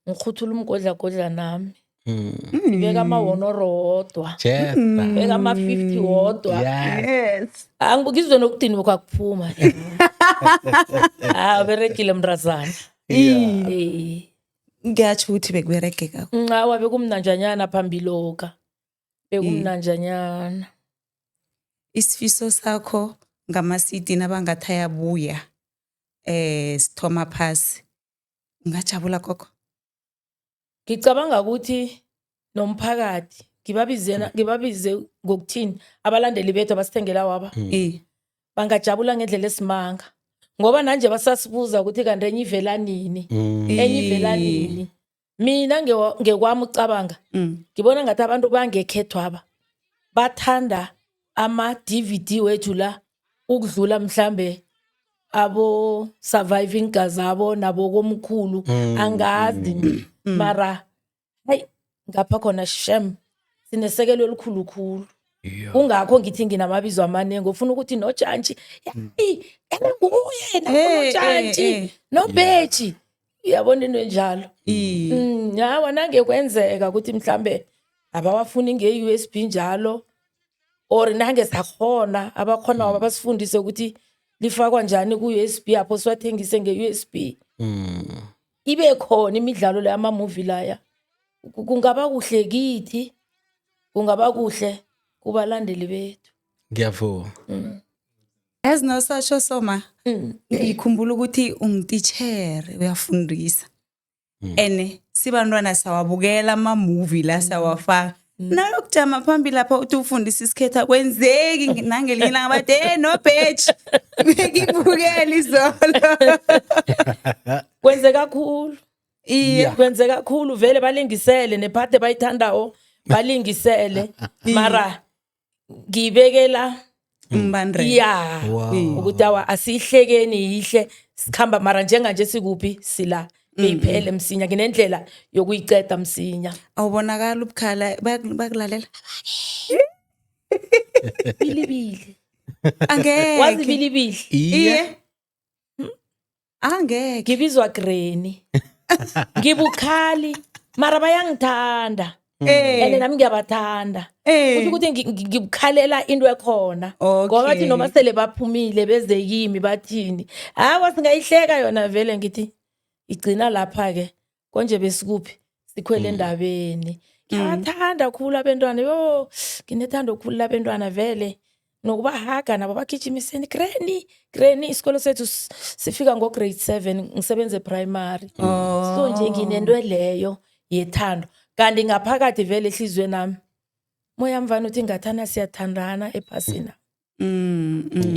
Speaker 4: ngikhuthula umgodla nami ngibeka amahonoro wodwa beka ama-50 wodwa. Angibukizwe nokudiniwe kwakuphuma. Beregile mrazana.
Speaker 3: Ngiyatsho ukuthi bekuberegeka.
Speaker 4: Ncawa bekumnanjanyana phambiloka bekumnanjanyana.
Speaker 3: Isifiso sakho ngama-CD nabangathi ayabuya sithoma phasi ungajabula gogo?
Speaker 4: Ngicabanga ukuthi nomphakathi ngibabize ngokuthini abalandeli bethu abasithengela waba bangajabula ngendlela esimanga ngoba nanje basasibuza ukuthi kanti enye ivela nini mina ngekwami ucabanga ngibona ngathi abantu bangekhethwaba bathanda ama-DVD wethu la ukudlula mhlambe abo surviving gazabo nabo komkhulu angazi mara hayi ngapha khona shem sinesekelo elikhulukhulu. Kungakho ngithi nginamabizo amaningi ufuna ukuthi nojantshi yena nguye nojantshi nobeji uyabona into enjalo. Yawa nangekwenzeka ukuthi mhlambe abawafuni nge-USB njalo or nange sakhona abakhona abasifundise ukuthi lifakwa njani ku-USB apho siwathengise nge-USB. Ibe khona imidlalo le ama-movie laya kungaba kuhle kithi kungaba kuhle kubalandeli bethu.
Speaker 2: Ngiyavuma.
Speaker 3: Yazi nosasho soma ngikhumbula ukuthi ungititshere uyafundisa ene sibantwana sawabukela ama-movie la sawafaka nalokujama phambi lapha uthi ufundisa isikhethu akwenzeki nangelinye ilanga bathi no bitch ngibukela izolo
Speaker 4: kwenzeka kakhulu
Speaker 3: iye
Speaker 4: kwenzeka kakhulu vele balingisele nephathe bayithandawo balingisele mara ngibekela
Speaker 3: umbandre
Speaker 4: ya ukuthi awa asihlekeni yihle sikhamba mara njenganje sikuphi sila iphele msinya nginendlela yokuyiceda msinya
Speaker 3: awubonakala ubukhala bakulalela
Speaker 4: bilibili
Speaker 3: angeke
Speaker 4: wazi bilibili
Speaker 3: iye angeke
Speaker 4: ngibizwa greni ngibukhali mara bayangithanda ene nami ngiyabathanda kusho ukuthi ngibukhalela into ekhona ngoba bathi noma sele baphumile beze kimi bathini hawa singayihleka yona vele ngithi igcina lapha-ke konje besikuphi sikhwele endabeni ngiyabathanda kakhulu abentwana yo nginethando khulu labentwana vele nokubahaga nabo bagijimiseni greni isikolo sethu sifika ngo-grade 7 ngisebenze primary so nje nginento leyo yethando kanti ngaphakathi vele ehliziyweni nami moya mvana uthi ngathana siyathandana ephasina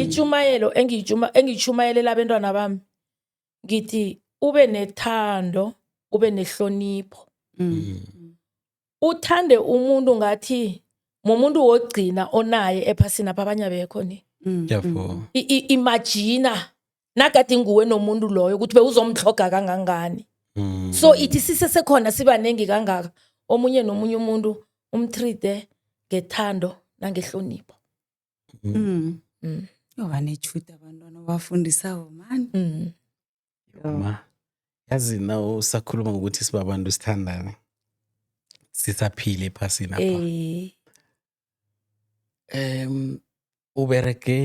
Speaker 4: ichumayelo engiyichumayelela abentwana bami ngithi ube nethando ube nehlonipho uthande umuntu ngathi mumuntu wogcina onaye ephasini apha abanye abekho ni imagina nagade nguwe nomuntu loyo ukuthi bewuzomhloga kangangani so ithi sisesekhona sibanengi kangaka omunye nomunye umuntu umtreat ngethando nangehlonipho
Speaker 3: yoba nechuta abantwana bafundisayo mani
Speaker 2: yazi nawe usakhuluma ngokuthi sibabantu sithandane sisaphile ephasini apha ubereke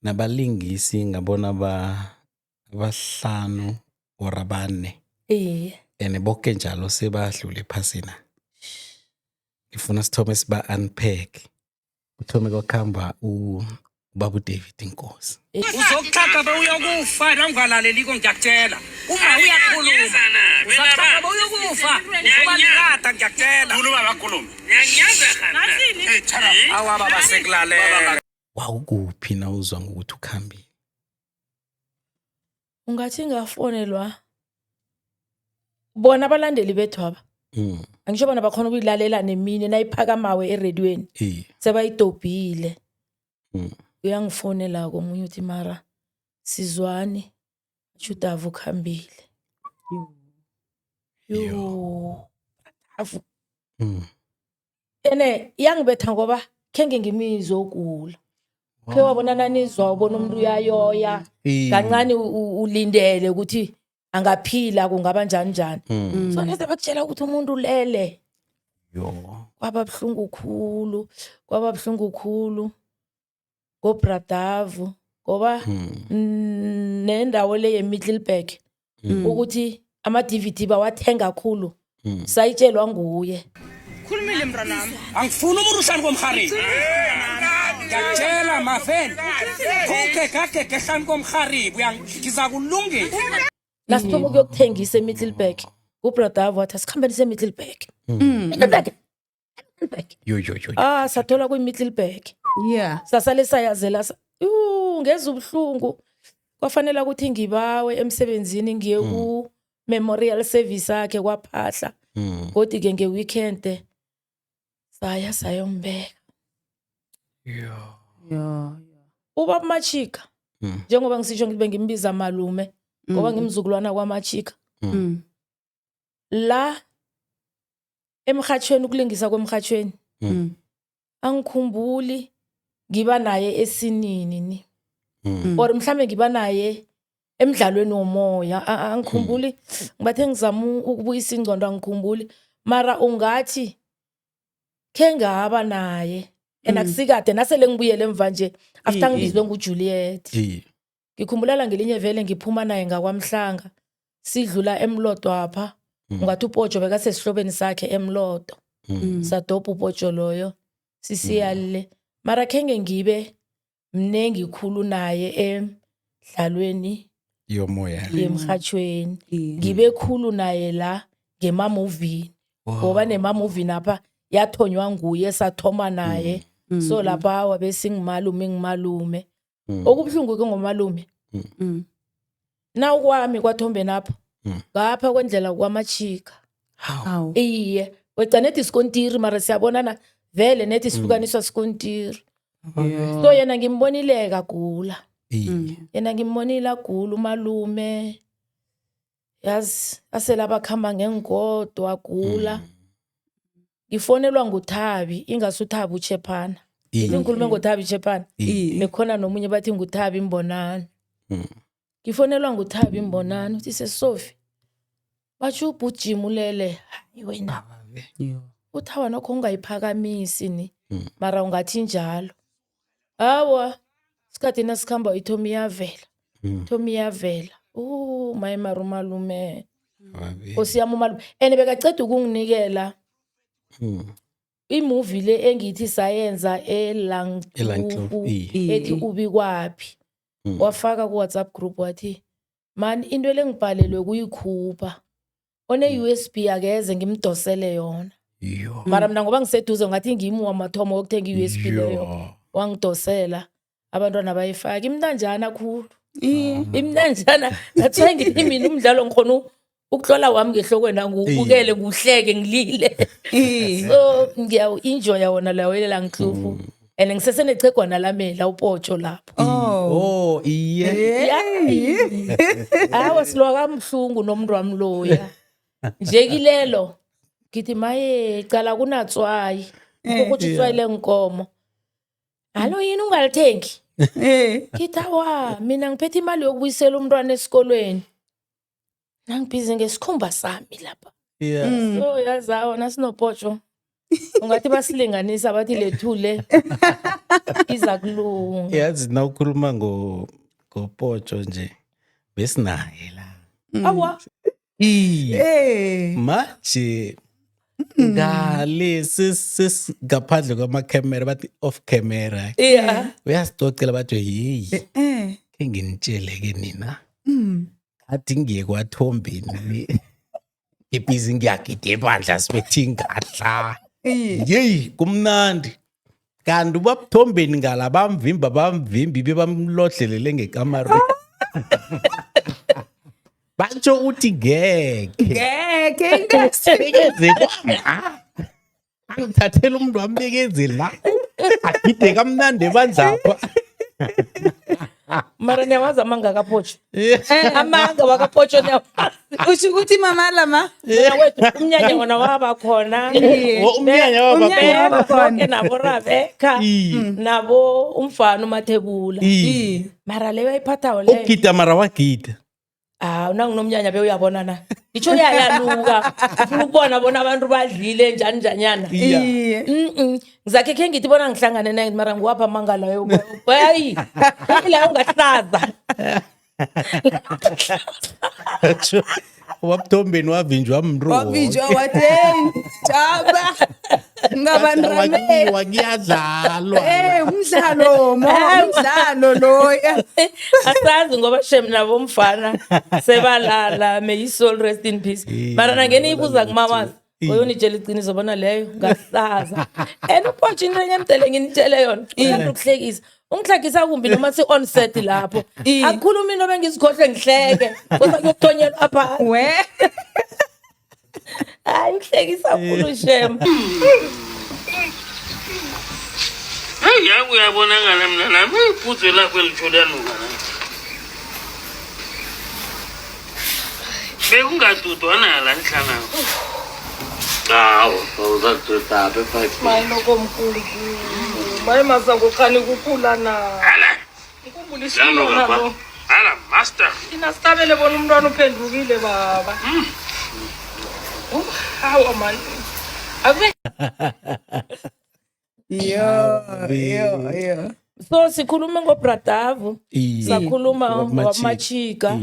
Speaker 2: nabalingisi ngabona abahlanu or abane and bonke njalo sebadlule ephasina ngifuna sithome siba-unpack kuthome kwakuhamba ubaba uDavid Inkosi
Speaker 6: uzokuxhaga bewuyokufa nangalalela ngiyakutshela uma uyakhuluma uzokuxhaga bewuyokufa ngoba ngikada ngiyakutshela khuluma kakhuluma ngiyanyaza khana awa baba sekulalela
Speaker 2: wawukuphi na uzwa ngokuthi ukhambile
Speaker 4: ungathi ngafonelwa bona abalandeli bethu aba angisho bona bakhona ukuyilalela nemini nayiphakamawe eredweni sebayidobhile uyangifonela komunye uthi mara sizwani Judavu khambile yo afu ene yangibetha ngoba kenge ngimizwe ukula ke wabona nanizwa ubona umuntu uyayoya kancane ulindele ukuthi angaphila kungaba njani njani so neze bakutshela ukuthi umuntu ulele kwaba buhlungu khulu ngoBradavu ngoba nendawo le yeMiddelburg ukuthi ama DVD bawathenga kakhulu sayitshelwa nguye
Speaker 6: khulumile mntanami angifuni umuntu uhlala komharibi ngiyakutshela mafeni konke kade kehlani komharibi ngizakulungisa
Speaker 4: nasithoma ukuyokuthengisa eMiddelburg uBradavu wathi asikhambeni seMiddelburg sathola kwiMiddelburg sasale sayazela ngeza ubuhlungu kwafanele ukuthi ngibawe emsebenzini ngiye ku memorial service yakhe kwaphahla kodwa ke ngeweekend sayombeka ubaba Machika njengoba ngisisho ngibe ngimbiza malume ngoba ngimzukulwana kwaMachika la emhathweni ukulingisa kwemhathweni angikhumbuli ngiba naye esinini ni or mhlambe ngiba naye emidlalweni womoya angikhumbuli ngibathe ngizama ukubuyisa ingcondo angikhumbuli mara ungathi ke ngaba naye enakusikade nasele ngibuyele emva nje after ngibizwe nguJuliet ngikhumbulala ngelinye vele ngiphuma naye ngakwamhlanga sidlula emlodo apha ungathi uPotsho bekasesihlobeni sakhe emlodo sadopha uPotsho loyo sisiyale mara kenge ngibe mnengi khulu naye emdlalweni
Speaker 2: yomoya
Speaker 4: yemhathweni ngibe khulu naye la ngema movie ngoba nema movie napha yathonywa nguye sathoma naye so lapha wabe singimalume okubuhlungu ke ngomalume na ukwami kwathombe napho ngapha kwendlela kwamachika
Speaker 3: Hawu.
Speaker 4: iye weca nethi sikontiri mara siyabonana vele nethi sihlukaniswa sikontiri so yena ngimbonile kagula yena ngimbonile agula umalume yazi asela bakhamba ngengodo agula ngifonelwa nguThabi ingasuThabi uChephana ngikhulume ngoThabi Chephana bekhona nomunye bathi nguThabi Imbonani ngifonelwa nguThabi Imbonani uthi seSophie batsho ubujim ulele hayi wena uthawa nokho ungayiphakamisi ni mara ungathi njalo hawa sikhathi nasikhamba iThomi yavela maye marumalume osiyama umalume ene bekaceda ukunginikela imovie le engithi sayenza eLangkloof ethi ubi kwapi wafaka ku WhatsApp group wathi man into lengibhalelwe kuyikhupha one USB akeze ngimdosele yona mara mina ngoba ngiseduze ngathi ngimi wamathomo wokuthenga iUSB leyo wangidosela abantwana bayifaka imntanjana khulu imntanjana nathiwa ngithi mina umdlalo ngikhona ukuhlola wami ngehlokweni ngubukele nguhleke ngilile so ngiyaw-enjoy wona lawo eLangkloof and ngisesenechegwana lamela uPotsho lapho
Speaker 2: iye
Speaker 4: hawa silwa kamhlungu nomuntu wami loya nje kilelo ngithi maye cala kunatswayi ukuthi itswayi lenkomo halo yini ungalithengi ngithi awa mina ngiphethe imali yokubuyisela umntwana esikolweni nangibhizi ngesikhumba sami lapha so yazawo nasinoPotsho ungathi basilinganisa bathi lethule iza kulunga
Speaker 2: yazi na ukhuluma ngoPotsho nje besinaye la
Speaker 4: awa
Speaker 2: manje ngale ngaphandle kwamakhamera bathi off camera uyasicocela bathi hey ke nginitshele ke nina athi ngiye kwaThombeni ibhizi ngiyagida ebandla sibethi ngadla yeyi kumnandi kanti ubabuThombeni ngala bamvimbi bebamlodlelele ngekamera batsho uthi ngeke ingasisekeze kwami angithathela umuntu wambekeze la agide kamnandi ebandlapha
Speaker 4: mara newazi amanga kaPotsho amanga wakaPotsho
Speaker 3: usho ukuthi mama lama
Speaker 4: wethu umnyanya wona waba khona
Speaker 2: umnyanya waba
Speaker 4: khona nabo Rebecca nabo umfana uMathebula mara leyo ayiphathayo leyo
Speaker 2: ukugida mara wagida
Speaker 4: nanginomnyanya bewuyabona na ngitsho uyayaluka ufuna ukubona bona abantu badlile njani njanyana ngizakhe khe ngithi bona ngihlangane naye mara ngiwapha amangala yo hayi la ungahlaza
Speaker 2: wabuThombeni wavinjwa mntu
Speaker 3: wavinjwa wathi jaba ngabanrameli
Speaker 2: wakuyadlalwa
Speaker 3: umdlalo loya
Speaker 4: asazi ngoba shem nabo mfana sebalala may his soul rest in peace mara nangeni ibuza kumamazi oyonitshela iqiniso bona leyo ngahlaza uPotsho into enyamdele nginitshele yona ukuhlekisa ungihlekisa kumbi noma si-on set lapho akukhulumi into bengizikhohle ngihleke kodwa kuyokuthonyelwa apha hayi uhlekisa khulu shem
Speaker 7: yaku uyabonakala mna nami iphuthe lakho elitsholyanuka na bekungadudwana la nhlangano hawu awuzakududapha ephakathi
Speaker 4: maloko mkhulu maye masangokhani kukhula na
Speaker 7: Hala master
Speaker 4: inasabele bona umntwana uphendukile baba hawa man ave
Speaker 3: yo
Speaker 4: so sikhuluma ngoBradavu sakhuluma ngomachika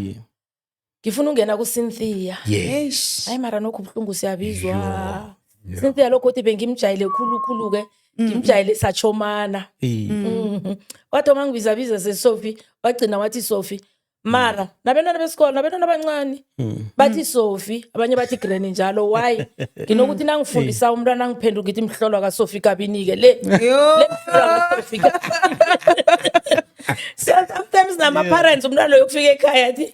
Speaker 4: ngifuna ungena kuCynthia hayi mara nokho ubhlungu siyabizwa Cynthia lokho uthi bengimjayile khulu ke ngimjayile sachomana wathi mangibiza seSophie wagcina wathi Sophie mara nabentwana besikolo nabentwana abancane bathi Sophie abanye bathi Granny njalo why nginokuthi nangifundisa umntwana ngiphendula ngithi mhlolwa ka Sophie Kabini-ke le mhlolwa ka Sophie so sometimes nama parents umntwana lo yokufika ekhaya athi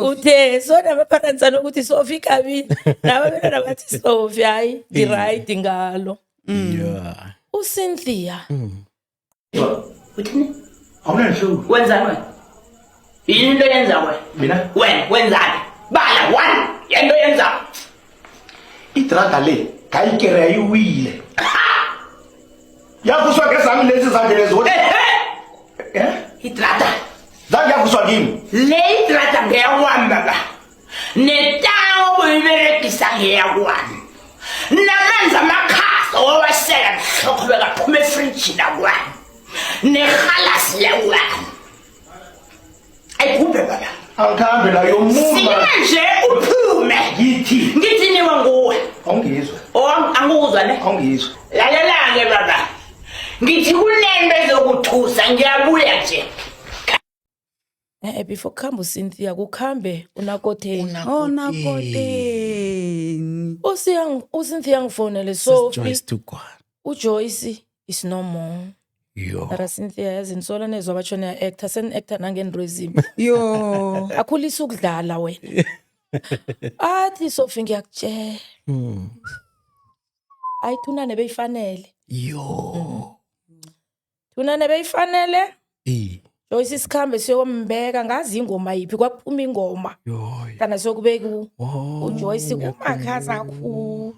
Speaker 4: uthe so nama parents anokuthi Sophie Kabini nabantwana bathi Sophie hayi di right ngalo
Speaker 2: Yeah.
Speaker 4: uCynthia
Speaker 7: uthini awunanhlungu wenzani yini into yenza wena wenzani bala one yento yenza
Speaker 5: idrada le kayikere ayiwile yakuswa ke zami lezi zange lezo
Speaker 7: idrada
Speaker 5: zange yakuswa kimi
Speaker 7: le idrada ngeyawamba ba netango boyiberegisa ngeyakwami namanzi amakhasa owasela mhlokubeka phuma efrijini akwami nekhalasi lekwami ayikuphe baba
Speaker 5: angikhambe la yomuntu
Speaker 7: nje uphume ngithi niwe nguwe
Speaker 5: awungizwa
Speaker 7: angikuzwa ne
Speaker 5: awungizwa
Speaker 7: lalela-ke baba ngithi kunento ezokuthusa ngiyabuya nje
Speaker 4: before kuhamba uCynthia kukhambe uNakotheni
Speaker 3: Nakoteni.
Speaker 4: uCynthia ngifonele Sophie
Speaker 2: Joyce to God.
Speaker 4: uJoyce is no more
Speaker 2: Yo.
Speaker 4: ara Cynthia yazi nisola nezwa batshona ya-actor seni-actor nangento ezimbi
Speaker 3: Yo.
Speaker 4: akhulisa ukudlala wena athi Sophie ngiyakutshela ayi thunane beyifanele
Speaker 2: Yo.
Speaker 4: thunane beyifanele Joyce isikhambe siyombeka ngazi ingoma yiphi kwakuphuma ingoma
Speaker 2: Yo.
Speaker 4: kana siyokubeka uJoyce umakhaza kakhulu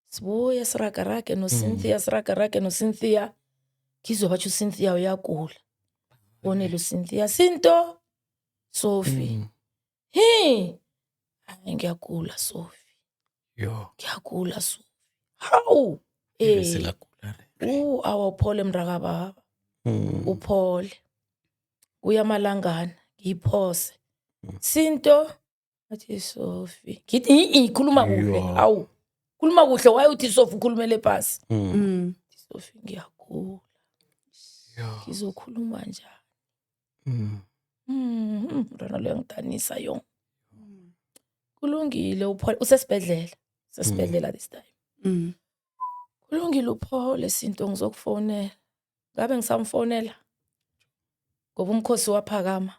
Speaker 4: sibuye siragarage noCynthia siragarage noCynthia ngizwe bathi uCynthia uyagula bonela uCynthia sinto Sophie hayi ngiyagula Sophie
Speaker 2: Yo.
Speaker 4: ngiyagula Sophie hawu
Speaker 2: Selagula.
Speaker 4: awuphole mraka baba uphole uyamalangana ngiyiphose sinto athi Sophie ngithi ikhuluma kuhle awu khuluma kuhle waye uthi Sophie ukhulumele phasi Sophie ngiyagula ngizokhuluma njani mntwana lo yangidanisa yo kulungile uphole usesibhedlela this time kulungile uphole sinto ngizokufonela ngabe ngisamfonela ngoba umkhosi waphakama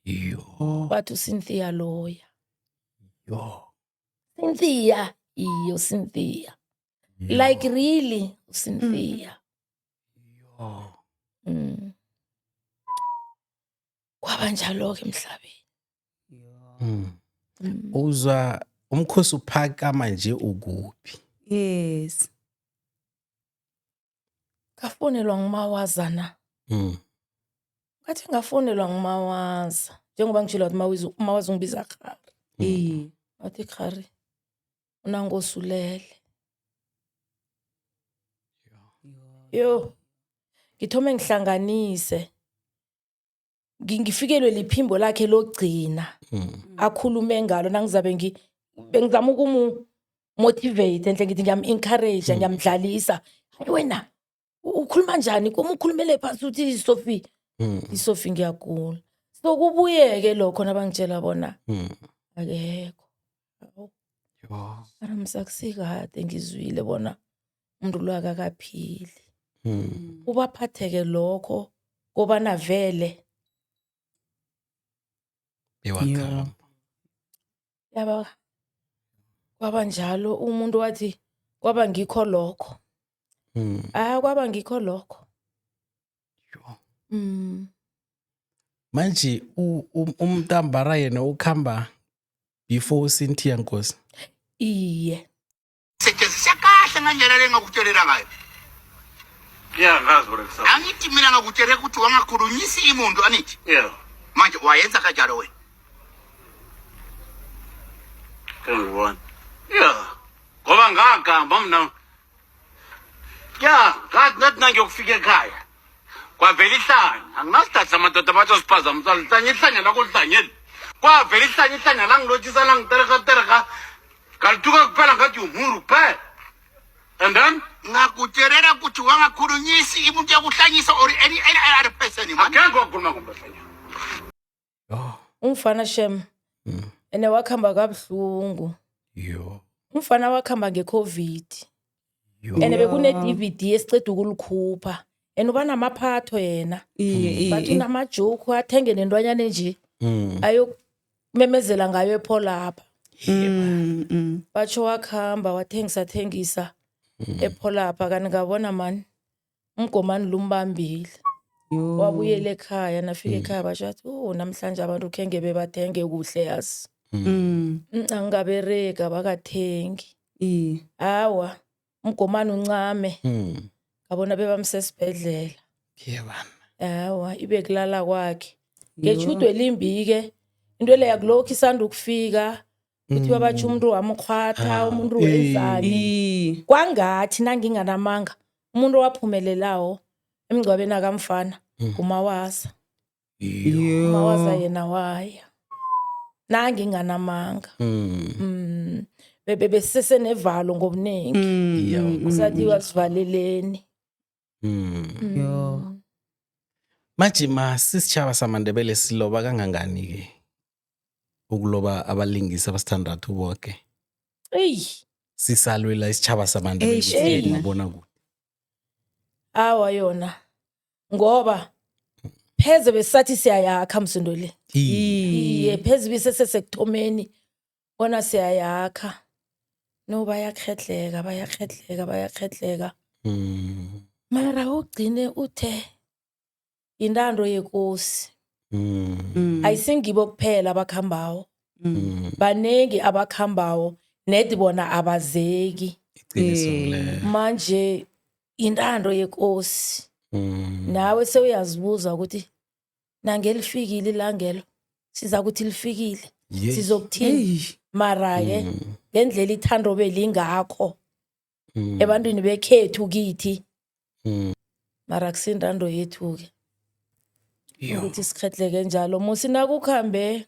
Speaker 2: Yo.
Speaker 4: bathi uCynthia loya
Speaker 2: Yo.
Speaker 4: Cynthia iyo Cynthia like really Cynthia
Speaker 2: Yo.
Speaker 4: kwaba njalo ke emhlabeni
Speaker 2: Uzwa umkhosi uphakama nje ukuphi?
Speaker 3: Yes.
Speaker 4: ngafonelwa ngumawazana ngathi ngafonelwa ngumawaza njengoba ngitshela ukuthi umawaza ungibiza khari wathi khari unangosulele yo ngithome ngihlanganise ngifikelwe liphimbo lakhe logcina akhulume ngalo nangizabe bengizama ukumu motivate enhle ngithi ngiyam-encourage ngiyamdlalisa hayi wena ukhuluma njani kuma ukhulumele phansi uthi Sophie iSophie ngiyagula so kubuye-ke lokho nabangitshela bona akekho ara msakusikade ngizwile bona umuntu lo akakaphili ubaphatheke lokho kobana vele
Speaker 2: Bewakhamba.
Speaker 4: yaba kwaba njalo umuntu wathi kwaba ngikho lokho kwaba ngikho lokho
Speaker 2: Manje umntambara yena ukhamba before uCynthia Nkosi.
Speaker 4: iye
Speaker 5: setshenziswa kahle ngendlela lengakutshelela ngayo
Speaker 7: ngazi urekisa
Speaker 5: angithi mina ngakutshele ukuthi wangakhulunyisi imuntu anithi manje wayenza kanjalo wena
Speaker 7: ngibona ngoba ngagamba mna ngathi nangiyokufika ekhaya kwavela ihlanya anginasidadi samadoda bathi osiphazamisa lihlanya ihlanya lakho lihlanyeli kwavela ihlanya langilotshisa langitereka kalituka kuphela ngathi umhuru kuphela and then
Speaker 5: ngakutshelela ukuthi wangakhulunyisi umuntu yakuhlanyisa or any other person
Speaker 7: akenge wakhuluma ngombahlanya
Speaker 2: Oh,
Speaker 4: Umfana shem. Ene wakhamba kabuhlungu.
Speaker 2: yo.
Speaker 4: Umfana wakhamba ngeCovid.
Speaker 2: Yo.
Speaker 4: Ene bekune DVD esiceda ukulikhupha. Ene uba namaphatho yena. Bathi unamajoke athenge nentwanyana nje. Ayokumemezela ngayo epholapha. Batsho wakhamba wathengisa epholapha kanti ngabona mani umgomani lumbambile. Wabuyela ekhaya nafika ekhaya basho athi namhlanje abantu khenge bebathenge kuhle yazi. Angabereka bakathengi. Hawa umgomani uncame. Ngabona bebamsesibhedlela.
Speaker 2: Yebana.
Speaker 4: Hawa ibe kulala kwakhe. Ngechudo elimbike into le yakulokhu isanda ukufika. Kuthiwa batsho umuntu wamkhwatha umuntu wenzani. Kwangathi nanginganamanga umuntu waphumelelayo emgcwabeni akamfana uMawaza. uMawaza yena waya. Nanginganamanga. Bebesese nevalo ngobunengi. Kusathiwa sivaleleni.
Speaker 2: Manje sisitshaba samandebele siloba kangangani ke? Ukuloba abalingisi abasithandathu bonke. Sisalwela isitshaba samandebele ngibona kude.
Speaker 4: Awa yona. Ngoba pheze besathi siyayakha msindo le. Iye pheze bisesekuthomeni bona siyayakha. No bayakhetleka. Mara ugcine uthe indando yeNkosi. Ayisingibo kuphela abakhambawo. Banengi abakhambawo nedi bona abazeki. Manje indando yeNkosi. Nawe sewuyazibuza ukuthi nangelifikile ilangelo siza kuthi lifikile. Sizokuthini? Mara ke ngendlela ithando belingakho. Ebantwini bekhethu kithi. Mara kusindando yethu ke. Ukuthi sikhetleke njalo musi nakukhambe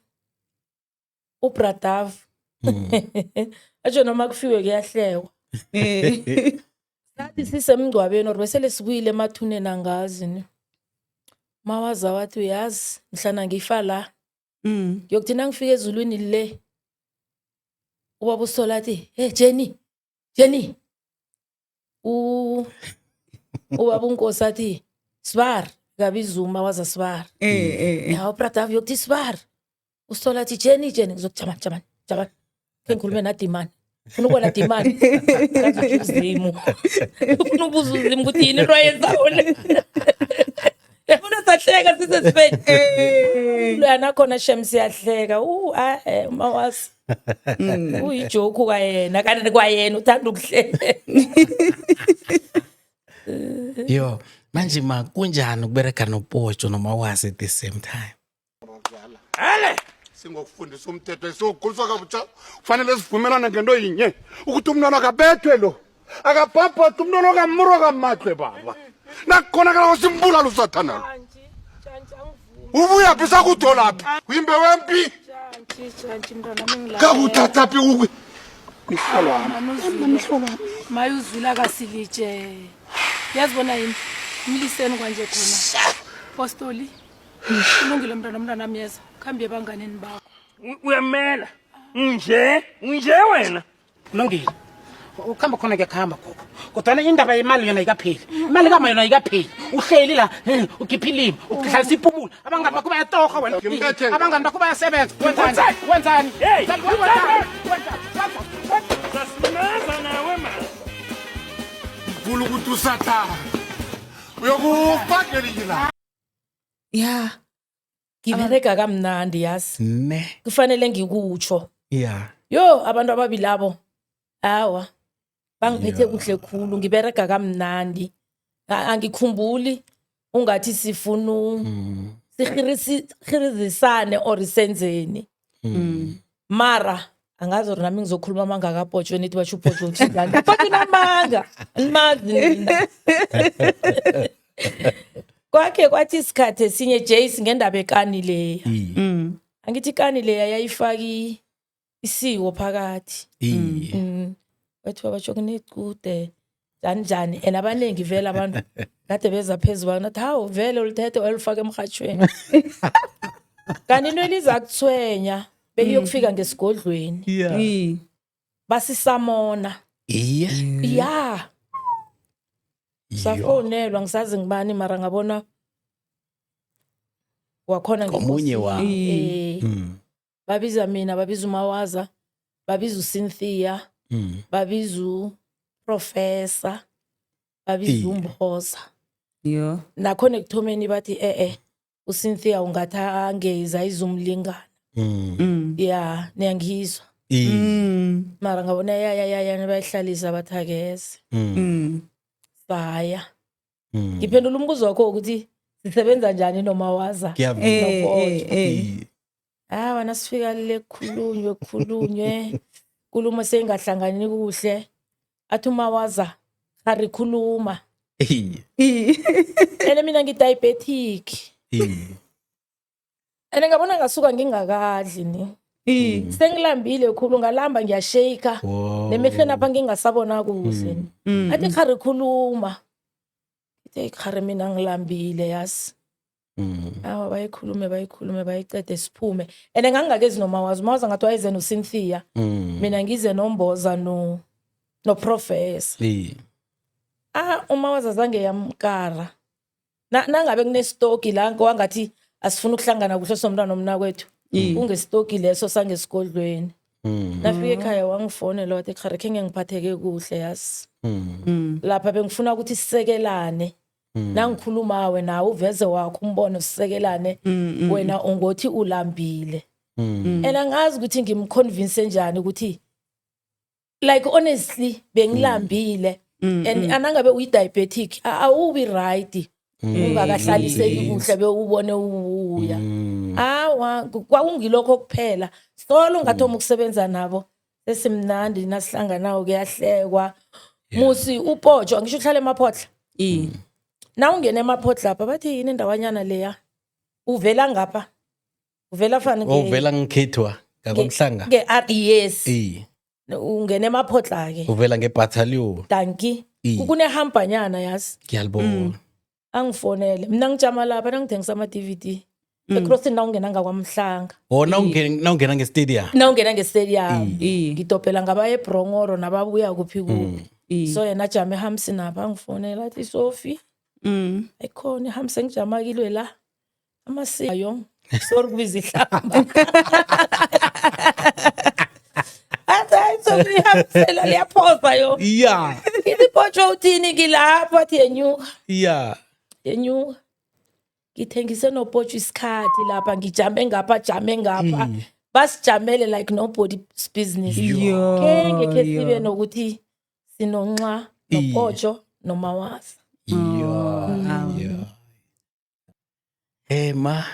Speaker 4: uBradav. Ajo noma kufiwe kuyahlekwa. Sathi sisemgcwabeni or besele sibuyile emathuneni angazi ni. Mawaza wathi uyazi mhlana ngifa la. Yokuthi nangifika ezulwini le. Ubaba uSolathi, "Hey Jenny. Ubaba uNkosi athi, "Sbar, ngabizuma waza Sbar." Ya uBradav yokuthi Sbar. uSolathi Jenny ngizokujama. Ngikhulume naDimani. Ufuna ukubona Dimani. Kathi uzimu. Ufuna ukubuza uzimu ukuthi yini into ayenzayo le. Yabona sahleka sisesibhedlela. Lana khona shem siyahleka. Mawazi. Uyijoke kayena kanti kwayena uthanda ukuhleka.
Speaker 2: Yo, manje kunjani ukubereka noPotsho noMawazi at the same time?
Speaker 5: Singokufundisa umthetho esiwokukhulisa kabutsha kufanele sivumelane ngento yinye ukuthi umntwana akabethwe lo akabhabhathe umntwana okamuro kamahle baba nakukhona kala simbulala usathana ubuya phi sakutholaphi uyimbe wempi kakuthathaphi ukwe
Speaker 4: Mayuzula kasilije. Yazibona yini? Mliseni kwanje khona. Apostoli. Kulungile mntwana myeza. Khambe banganeni bakho.
Speaker 6: Uyamela. Nje wena. Kulungile. Ukhamba khona ke khamba gogo. Kodwa indaba yemali yona ayikapheli. Imali kama yona ayikapheli. Uhleli la, ugiphilima, ukudlalisa iphumula. Abangani bakho bayatoka wena. Abangani bakho bayasebenza. Wenzani? Hey. Sasimaza nawe mama.
Speaker 5: Vula ukuthi usathana uyokufakela
Speaker 3: Yeah.
Speaker 4: Ngibereka kamnandi yazi.
Speaker 2: Ne.
Speaker 4: Kufanele ngikutsho.
Speaker 2: Yeah.
Speaker 4: Yo abantu ababilabo. Awa. Bangiphethe kuhle khulu ngibereka kamnandi. Angikhumbuli ungathi sifuna sikhirizisane or senzeni. Mara angazi nami ngizokhuluma amanga kaPotsho nithi basho uPotsho uthi njani. Bathi namanga. Alimazi mina. Kwakhe kwathi isikhathe sinye Jace ngendaba ekani leya. Angithi ikani leya yayifaki isiko phakathi. Bathi batsho kunecude njani and abanengi vela abantu kade beza phezulu bana nathi hawu vele ulithethe walifaka emhathweni kanti into eliza kuthwenya beyiyokufika ngesigodlweni
Speaker 3: I.
Speaker 4: basisamona ya safonelwa ngisazi ngibani mara ngabona wakhona
Speaker 2: Ngomunye wabo.
Speaker 4: babiza mina babiza uMawaza babiza uCynthia babiza uProfessor babiza uMboza
Speaker 3: Yo.
Speaker 4: nakhona ekuthomeni bathi uCynthia ungathi angeza izumlingana ya niyangizwa mara ngabona ya bayihlalisa bathakeze saya ngiphendula umbuzo wakho ukuthi sisebenza njani noMawaza wena sifika le khulunywe kuluma sengahlangani kuhle athi uMawaza kharikhuluma ene mina ngidiabetic ene ngabona ngasuka ngingakadli ni sengilambile khulu ngalamba ngiyashake nemehlweni apha ngingasabona kuhle athi kharikhuluma ithi khare mina ngilambile yasi awa bayikhulume bayicede siphume ene ngangingakezi noMawaza ngathi wayize noCynthia mina ngize noMboza no-Professor uMawaza zange yamkara nangabe kunestoki la wangathi asifuna ukuhlangana kuhle somntwana nomna kwethu ungestoki leso sangesigodlweni nafike ekhaya wangifonela wathi khare khe ngiphatheke kuhle yasi lapha bengifuna ukuthi sisekelane nangikhulumawe nawe uveze wakho umbono sisekelane wena ungothi ulambile angazi ukuthi ngimconvince njani ukuthi like honestly bengilambile and anangabe uyidiabetic awubi right ungakahlaliseki kuhle bewubone ubuya kwakungilokho kuphela solo ngathoma ukusebenza nabo sesimnandi nasihlanganayo kuyahlekwa musi uPotsho ngisho uhlala eMaphotla na ungena eMaphotla lapha bathi yini indawanyana leya uvela ngapha uvela fana
Speaker 2: uvela ngikhethwa ngakomhlanga
Speaker 4: yes ungena eMaphotla ke
Speaker 2: uvela ngebattalion
Speaker 4: danki kunehambanyana yazi
Speaker 2: ngiyalibona
Speaker 4: angifonele mina ngijama lapha nangithengisa ama-DVD eCrossing nawungena ngakwamhlanga
Speaker 2: nawungena ngestadium
Speaker 4: ngidobhela ngaba eBrongoro nababuya kuphi kuphi so yena jama eHamsi napha angifonela athi Sophie ayikhona eHamsi ngijama kilwe la amasiyo sorry kubiza ihlamba Sophie hamsela liyaphosa yo ithi Potsho uthini kilapha athi yenyuka yenyuka ngithengise noPotsho isikhathi lapha ngijame ngapha basijamele like nobody's business ngeke sibe nokuthi sinonxa noPotsho noMawaza
Speaker 2: ma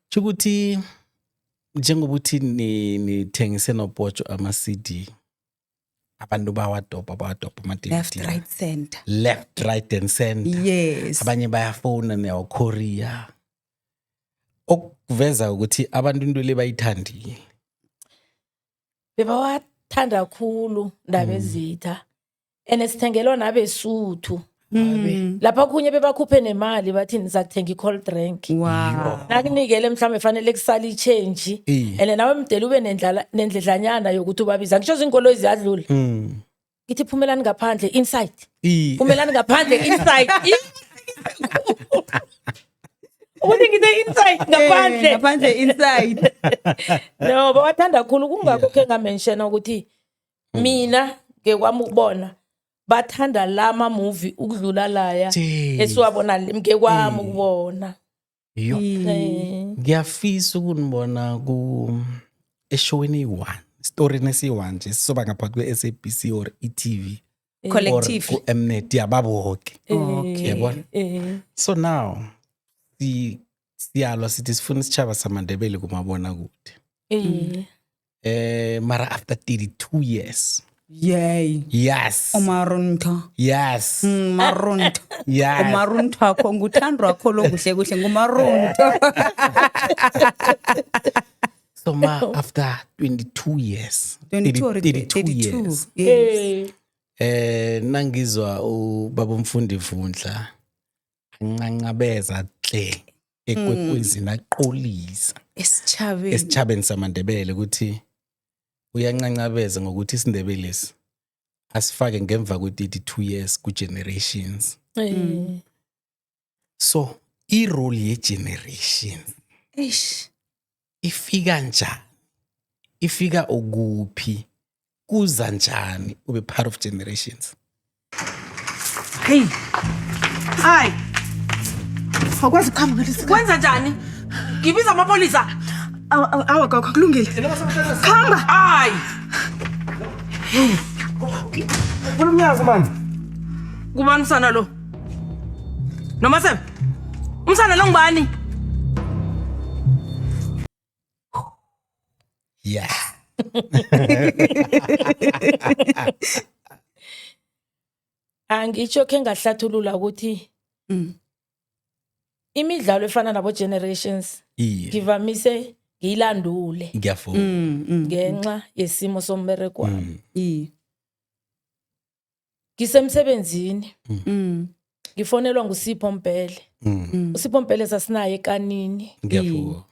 Speaker 2: chukuthi njengobuthi nithengise noPotsho ama-CD abantu bawadobha ama-DVD left right and center
Speaker 3: Yes.
Speaker 2: abanye bayafona neyakorea okuveza ukuthi abantu into le bayithandile
Speaker 4: bebawathanda kakhulu ndaba ezitha sithengelwa nabesuthu lapha kunye bebakhuphe nemali bathi nizakuthenga i-cold drink nakunikele mhlawumbe fanele kusala i-change nawe mdele ube nendledlanyana yokuthi ubabiza ngisho zinkolo ziyadlula ngithi phumelani ngaphandle inside phumelani ngaphandle inside uthi ngithe inside
Speaker 3: ngaphandle inside
Speaker 4: no bawathanda kakhulu kungakho ke ngamenshena ukuthi mina ngekwami ukubona bathanda lama movie ukudlula laya esiwabona ngekwami ukubona
Speaker 2: ngiyafisa ukunibona eshowini eyi-1 story nesi-1 nje sisoba ngaphakathi kwe-SABC or eTV
Speaker 3: collective
Speaker 2: or ku-Mnet yababoke yabona so now siyalwa sithi sifuna isitshaba samandebele kumabona kude mara after 32 years yes
Speaker 3: umarunto
Speaker 2: yes
Speaker 3: marunto
Speaker 2: yes
Speaker 3: umarunto akho nguthandwa akho lokuhle kuhle ngumarunto
Speaker 2: so after 22 years
Speaker 3: 22 or
Speaker 2: 32 years
Speaker 3: yes
Speaker 2: nangizwa ubaba Mfundi Vundla anqanqabeza hle ekwekwezini aqolisa esichabeni samandebele ukuthi uyanqanqabeza ngokuthi isindebele lesi asifake ngemva kwe-32 years ku-generations. So i-role ye-generations ifika njani? Ifika ukuphi? Kuza njani ube part of generations?
Speaker 4: Hey. Hayi. Awukwazi ukuhamba ngalesi. Kwenza njani? Ngibiza amapolisa. Awa gogo kulungile. Khamba. Hayi.
Speaker 6: Kulumnyazi manje.
Speaker 4: Kubani umsana lo? Noma sebe? Umsana lo ngubani?
Speaker 2: Yeah.
Speaker 8: Angitsho ke ngahlathulula ukuthi imidlalo efana nabo generations ngivamise ngiyilandule
Speaker 2: Ngiyafuna.
Speaker 8: ngenxa yesimo sombereko wami. Ngisemsebenzini. Ngifonelwa nguSipho Mpele. uSipho Mpele sasinaye ekanini.
Speaker 2: Ngiyafuna.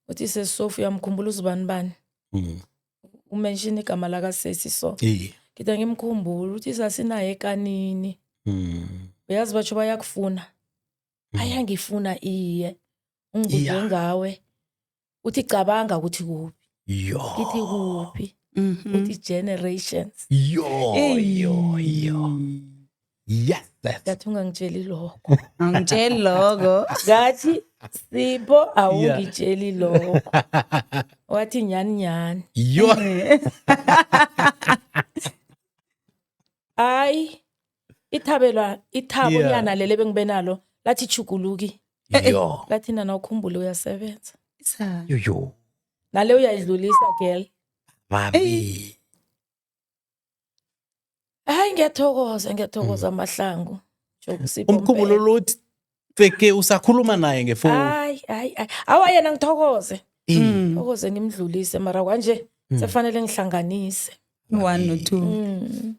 Speaker 8: Uthi seSophia mkhumbula uzibani bani? Umention igama laka Sesi so. Ngithi ngimkhumbula uthi sasinaye ekanini. Uyazi batsho bayakufuna. Ayangifuna iye. Ungibuze ngawe. Uthi cabanga ukuthi kuphi. Ngithi kuphi? Uthi generations.
Speaker 2: Yes.
Speaker 8: Ngathi ungangitsheli lokho.
Speaker 3: Angitsheli lokho.
Speaker 8: Ngathi Sipho awungitsheli lokho. Wathi nyani. Ay ithabo nyana lele bengibenalo lathi chuguluki. Lathi nana ukhumbule uyasebenza. Nale uyayidlulisa girl.
Speaker 2: Babi.
Speaker 8: Hayi ngiyathokoza Mahlangu.
Speaker 2: Umkhumbulo lothi feke usakhuluma naye ngefoni.
Speaker 8: Hayi. Awa yena ngithokoze. Thokoze ngimdlulise mara kanje sefanele ngihlanganise.
Speaker 3: 1 no 2.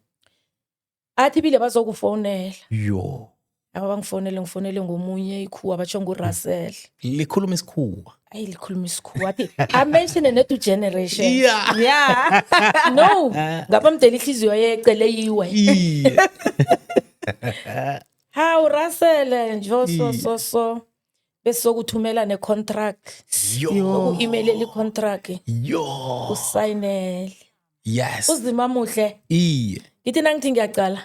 Speaker 8: Athi bile bazokufonela. Ngifonele ngomunye ikhuwa batsho nguRussell.
Speaker 2: Likhuluma isikhuwa.
Speaker 8: Likhuluma isikhuwa. Athi amention netu generation.
Speaker 3: Yeah.
Speaker 8: No, ngapha mdela ihliziyo yecele yiwe. Hawu Russell nje so bese sokuthumela necontract. Uku-email icontract. Usignele.
Speaker 2: Yes.
Speaker 8: Uzima muhle. Ngithi nangithi ngiyaqala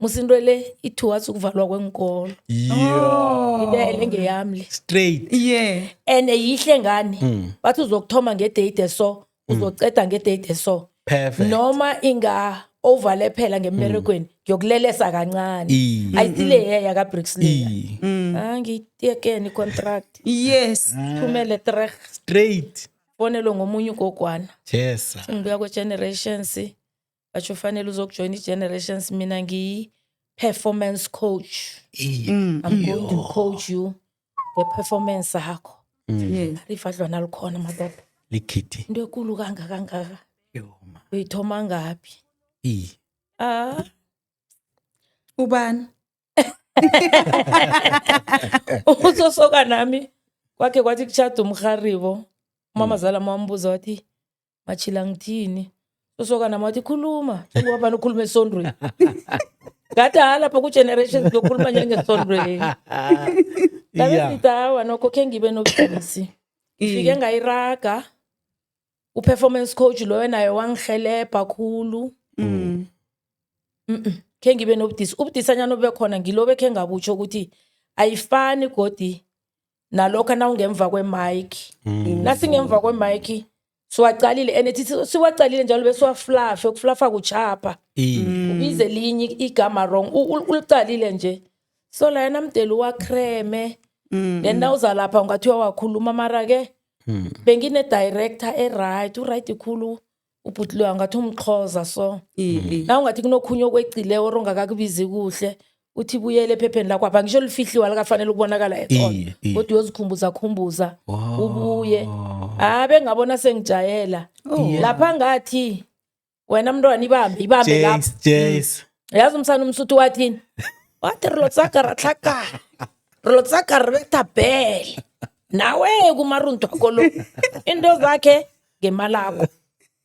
Speaker 8: musinto le ithuwa ukuvalwa kwenkolo. Ngidele ngeyamli.
Speaker 2: Straight.
Speaker 3: Yeah.
Speaker 8: Ene yihle ngani? Bathi uzokuthoma ngedate so, uzoceda ngedate so.
Speaker 2: Perfect.
Speaker 8: Noma inga overlaphela ngemmerekweni ngiyokulelesa kancane. Ayithile yaya ka Brixley. Ngitiyekeni contract.
Speaker 3: Yes.
Speaker 8: Thumele
Speaker 2: straight.
Speaker 8: Fonelo ngomunye ugogwana.
Speaker 2: Yes.
Speaker 8: Ngibuya ku generations. Batsho fanele uzokujoin i-generations mina performance coach. I'm going to coach you nge-performance yakho. Rifadlwana likhona madoda.
Speaker 2: Likithi.
Speaker 8: Into ekulu kangaka. Uyithoma ngaphi?
Speaker 3: Ubani?
Speaker 8: Uzosoka nami kwakhe kwathi kuchada umkharibo. Mama zala mambuza wathi machila ngithini? Usoka nami wathi khuluma. Ngoba ukhuluma esondweni. Ngathi lapha ku generations lokhuluma njengesondweni. Ngabezitawa nokho ke ngibe nobudisi. Ngifike ngayiraga. U-performance coach lo nayo wangihelebha kakhulu. Ke ngibe nobudisi. Ubudisanyana obe khona ngilobe ke ngabutsho ukuthi ayifani godi nalokho na ungemva kwemic. Nasingemva kwemic siwaqalile enethi siwaqalile njalo bese waflafa ukuflafa kuchapha. Ubize linye igama wrong uliqalile nje. So la yena mdelu wa creme. Yena uzalapha ngathiwa wakhuluma mara ke bengine director right ikhulu ubhutliwa ngathi umxhoza so. Na ungathi kunokhunye okwecile orongakakubizi kuhle uthi buyele ephepheni lakho apha ngisho lifihliwa lakafanele ukubonakala ekhona kodwa uyozikhumbuza ubuye bengabona sengijayela lapha ngathi wena mntwana ibambe lapha
Speaker 2: Jace
Speaker 8: yazi umsana umsuthu wathini wathi lo tsakara tlhaka lo tsaka re betha bell nawe kumaruntu akho lo into zakhe ngemalakho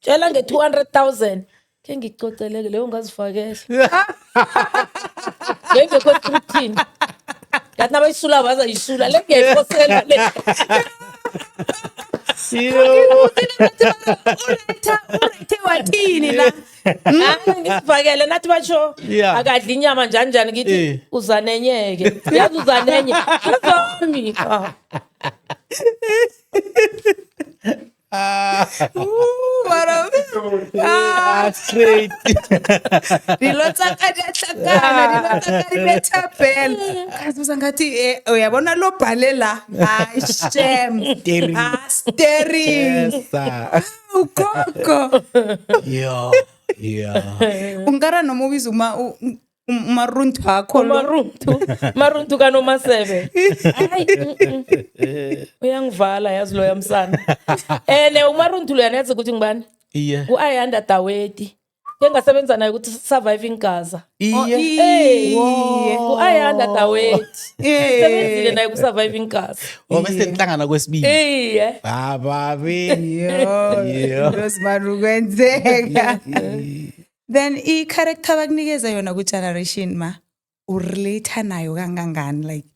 Speaker 8: tshela nge-200,000 ke ngicoceleke leyo ngazifakela ngekho scriptini ngathi nabayisula bazayisula le ngiyayiphosela le
Speaker 3: urethe wathini la
Speaker 8: ngisifakele nathi batsho
Speaker 2: Yeah.
Speaker 8: akadli inyama njani ngithi uzanenyeke yazi uzanenye uzomi
Speaker 2: Straight.
Speaker 3: dilo tsaka di a hlakana dilo tsaka di betha bell kazibuza ngathi uyabona lo bhale la hayi shem steering ugogo
Speaker 2: Yeah.
Speaker 3: ungara noma ubiza umaruntu akho lo
Speaker 8: maruntu kanomasebe uyangivala yazi lo yamsana ene umaruntu lo yanazi ukuthi ngibani
Speaker 2: Yeah.
Speaker 8: u-ayanda daweti ke ngasebenza naye ukuthi surviving gaza
Speaker 2: Yeah.
Speaker 8: u-ayanda daweti sebenzile naye ku-surviving gaza
Speaker 2: Bese nihlangana kwesibili.
Speaker 8: iye
Speaker 2: Babi.
Speaker 3: Rosman ukwenzeka then i-character bakunikeza yona ku-generation ma urelate nayo kangangani like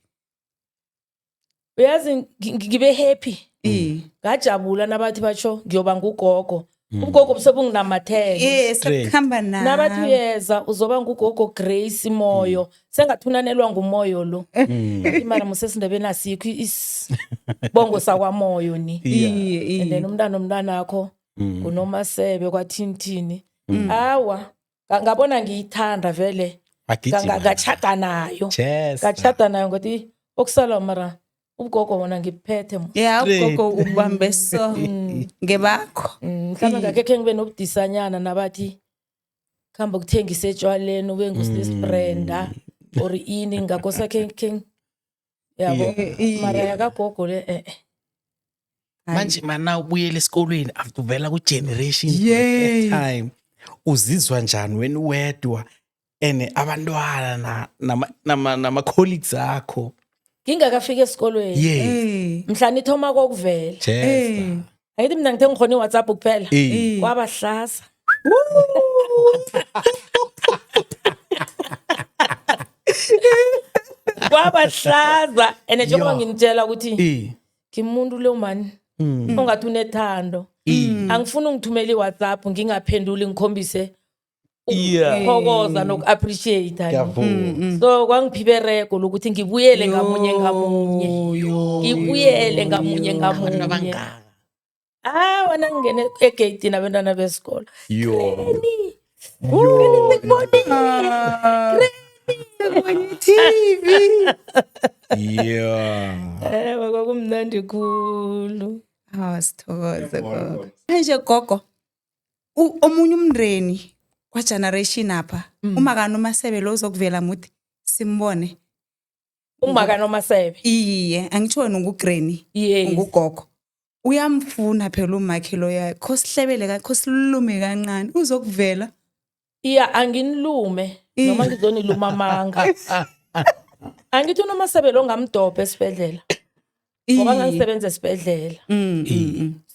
Speaker 8: uyazi ngibe happy ngajabula nabathi batsho ngiyoba ngugogo ugogo busebunginamathele
Speaker 3: sekuhamba
Speaker 8: nabathi uyeza uzoba ngugogo Grace Moyo sengathunanelwa ngumoyo lo imara musesindebeni asikho isibongo sakwamoyo ni and then umntwana akho ngunomasebe kwathintini awa ngabona ngiyithanda vele ngachata nayo ngachata nayo ngothi okusala mara ugogo wona ngiphethe
Speaker 3: ugogo ubambe so ngebakho
Speaker 8: mhlawumbe ngakekhe ngibe nobudisanyana nabathi khamba ukuthengisa etshwaleni ube ngusisbrenda or ini ngakosa khe yabo mara yakagogo le
Speaker 2: Manje mana ubuyele esikolweni after uvela ku generation time uzizwa njani wena wedwa ene abantwana nama colleagues akho
Speaker 8: ngingakafika esikolweni mhla nithoma kokuvela ayithi mina ngithe ngikhona iWhatsApp kuphela kwabahlasa kwabahlaza ene njengoba nginitshela ukuthi ngimuntu lo mani ongathi unethando angifuni ungithumela iWhatsApp ngingaphenduli ngikhombise ukuphokoza noku-appreciate so kwangiphibereko lokuthi ngibuyele ngamunye wena ngingene egeyitini abantwana besikolo kwakumnandi khulu
Speaker 3: sithokoze gogo manje gogo omunye umndeni kwa-generation apha umakanomasebe lo uzokuvela muthi simbone
Speaker 8: umakanomasebe
Speaker 3: iye angitsho wena ungugreni ungugogo uyamfuna phela umakhe loya kho sihlebele kho silulume kancane uzokuvela
Speaker 8: iya anginilume noma ngizoniluma amanga angithi unomasebe lo ngamdobha esibhedlela ngoba ngangisebenza esibhedlela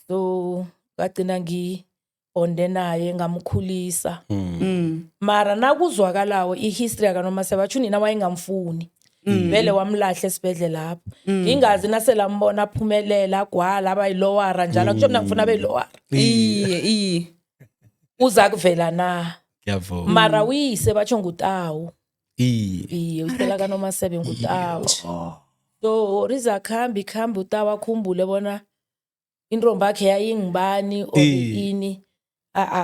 Speaker 8: so ngagcina ngibonde naye ngamkhulisa mara nakuzwakalawo ihistory yakaNomasebe batsho nina wayengamfuni vele wamlahla esibhedlela lapho ngingazi naselambona aphumelela agwala abayilowara njalo kutsho mina ngifuna abayilowara
Speaker 3: iye
Speaker 8: uza kuvela na
Speaker 2: Yavo.
Speaker 8: mara uyise batsho ngutawu
Speaker 2: Iye.
Speaker 8: usela kaNomasebe ngutawu so riza khambi utawu akhumbule bona intombi yakhe yayingibani or ini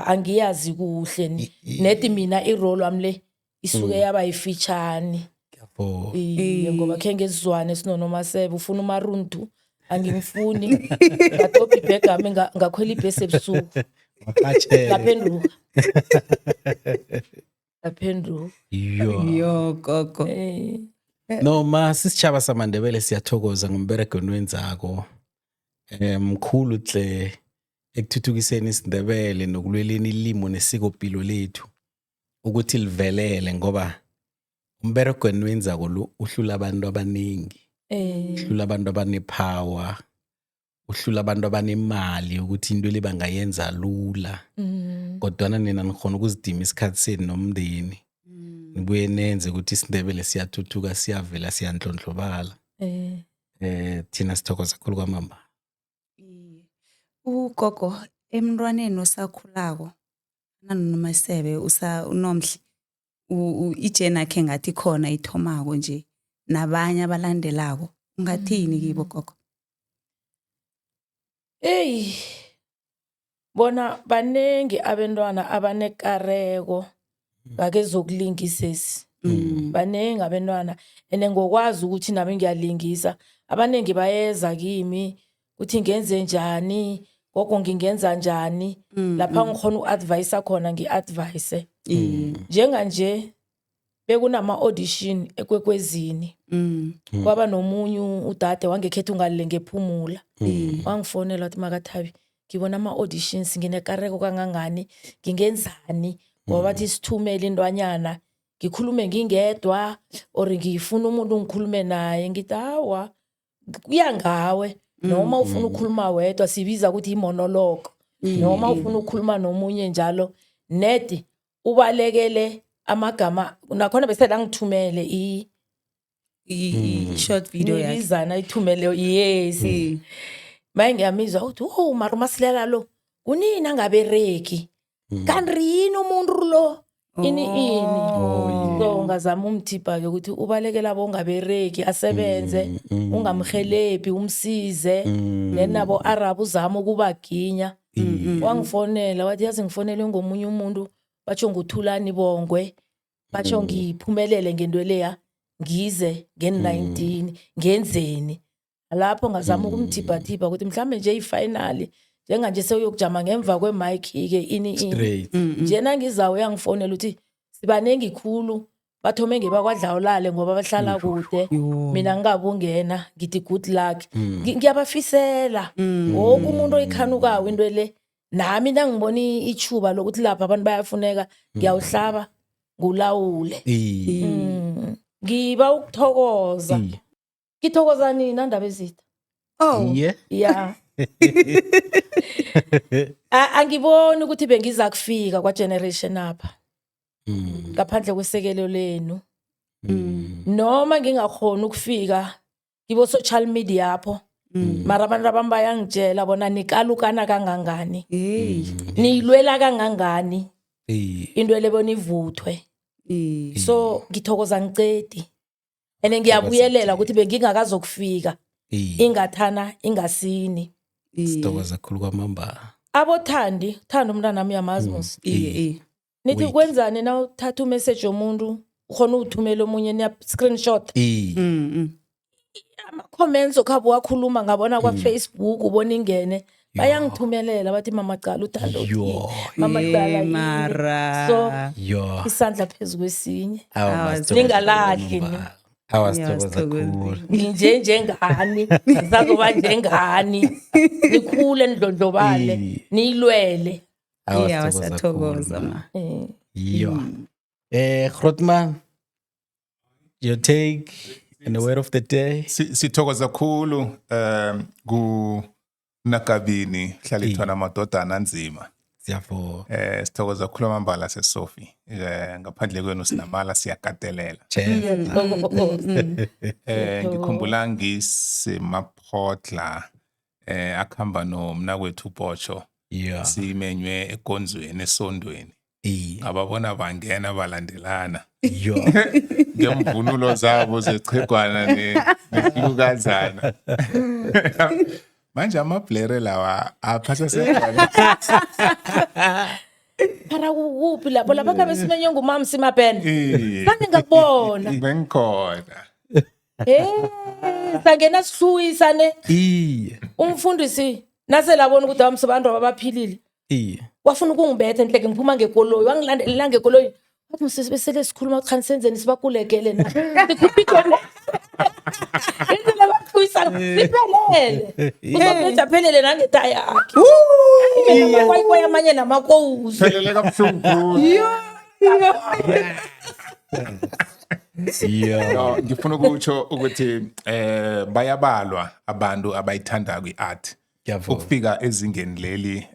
Speaker 8: angiyazi kuhle nethi mina irole wami le isuke yaba yifitshani iye ngoba khe ngezizwane sinoNomasebe ufuna umaruntu angimfuni ngatophi ibhegami ngakhwela ibhesi ebusuku laphenduka
Speaker 3: yo gogo
Speaker 2: Noma sisichaba samandebele siyathokoza ngomberego onwenzako mkhulu hle ekuthuthukiseni isindebele nokulweleni ilimo nesikopilo lethu ukuthi livelele ngoba umberego onwenzako lo uhlula abantu abaningi uhlula abantu abanepower, uhlula abantu abanemali ukuthi into le bangayenza lula. Kodwana nina nikhona ukuzidima isikhathi senu nomndeni. Nibuye nenze ukuthi isiNdebele siyathuthuka, siyavela, siyanhlonhlobala. Thina sithokoza kakhulu kwamamba.
Speaker 3: Ugogo emntwaneni osakhulako nanomasebe unomhle ijeni yakhe ngathi khona ithomako nje nabanye abalandelako ungathini kibo gogo?
Speaker 8: Bona banengi abantwana abanekareko ngakezokulingisesi. Banengi abantwana ene ngokwazi ukuthi nami ngiyalingisa. Abanengi bayeza kimi ukuthi ngenze njani, gogo ngingenza njani, lapha ngikhona uadvise khona ngiadvise. Njenganje bekunama audition ekwekwezini. Kwaba nomunye udade wangekhetha ungalile ngephumula. Wangifonela wathi Makathabi ngibona ama auditions nginekareko kangangani, ngingenzani? Ngoba bathi sithumele intwanyana ngikhulume ngingedwa or ngifuna umuntu ngikhulume naye. Ngithi hawa kuya ngawe, noma ufuna ukukhuluma wedwa sibiza ukuthi imonologue, noma ufuna ukukhuluma nomunye njalo nedi ubalekele amagama nakhona bese la ngithumele
Speaker 3: short video yakhe
Speaker 8: ibizana ithumele yes. Maye ngiyamizwa ukuthi mara masilela lo kunini angabereki kanrini umuntu lo ini so ngazama umthipa ke ukuthi ubalekela abongabereki asebenze, ungamhelebhi umsize, nenabo Arab uzama ukubaginya. Wangifonela wathi yazi ngifonele ngomunye umuntu batsho nguthulani Bongwe, batsho ngiphumelele ngento leya ngize ngen-19 ngenzeni. Lapho ngazama ukumthipa ukuthi mhlambe nje ifinali njenganje seyokujama ngemva kwemic ke ini njena ngizawo yangifonela ukuthi sibanengi khulu bathome ngebakwadlawulale ngoba bahlala kude, mina ngingabungena ngithi good luck. Ngiyabafisela wonke umuntu oyikhanukayo into le, nami nangibona ichuba lokuthi lapha abantu bayafuneka ngiyawuhlaba ngulawule. Ngiba ukuthokoza. Ngithokoza nina ndaba ezitha. Yeah. Angiboni ukuthi bengiza kufika kwa generation apha ngaphandle kwesekelo lenu. Noma ngingakhona ukufika kibo social media apho, mara abantu abambayangitshela bona nikalukana kangangani, nilwela kangangani into lebona ivuthwe. So ngithokoza ngicedi ene ngiyabuyelela ukuthi bengingakazokufika ingathana ingasini.
Speaker 2: Sithokoza kakhulu kwamamba.
Speaker 8: Abothandi thanda umntana nami yamazi mos. Nithi kwenzani na uthatha message yomuntu ukhona ukuthumela omunye ne screenshot. Ama comments okhabo wakhuluma ngabona kwa Facebook ubona ingene bayangithumelela bathi mama Cala uthando mama Cala
Speaker 3: mara
Speaker 8: so isandla phezulu kwesinye ningalahli
Speaker 2: Awasithokoza kakhulu.
Speaker 8: Njengani ngisazoba njengani nikhule ndlondlobale nilwele.
Speaker 3: Awasathokoza ma.
Speaker 2: Grootman, your take and the word of the day.
Speaker 9: Sithokoza kakhulu ku Nakabini hlala ithona amadodana anzima.
Speaker 2: Siyabonga.
Speaker 9: Sithokoza kakhulu amambala seSophie. Ngaphandle kwenu sinamala siyakatelela. Ngikhumbula ngisemaphodla akhamba nomnakwethu Botsho. Simenywe ekonzweni esondweni. Ababona bangena balandelana. Ngemvunulo zabo zechegwana nehlukazana. Manje amablere lawa aphasa sekhona.
Speaker 8: Para kuphi lapho lapha kabe simenye ngumama simapene. Kanti ngakubona.
Speaker 9: Bengikhona.
Speaker 8: Sangena sihluisane. Umfundisi nase labona ukuthi abamsebantu abaphilile. Wafuna ukungibetha enhleke ngiphuma ngekoloyi wangilandelela ngekoloyi. Wathi msebesele sikhuluma ukuthi khani senzeni sibakulekele na. Sikhuphikhona. Indlela bakuyisana siphelele. Uzophetha phelele nangetaya yakhe. Kwayi amanye namakowuzi.
Speaker 9: Phelele kabuhlungu.
Speaker 2: Yeah.
Speaker 9: No, ngifuna ukutsho ukuthi bayabalwa abantu abayithanda kwi-art
Speaker 2: Ngiyavuma.
Speaker 9: ukufika ezingeni leli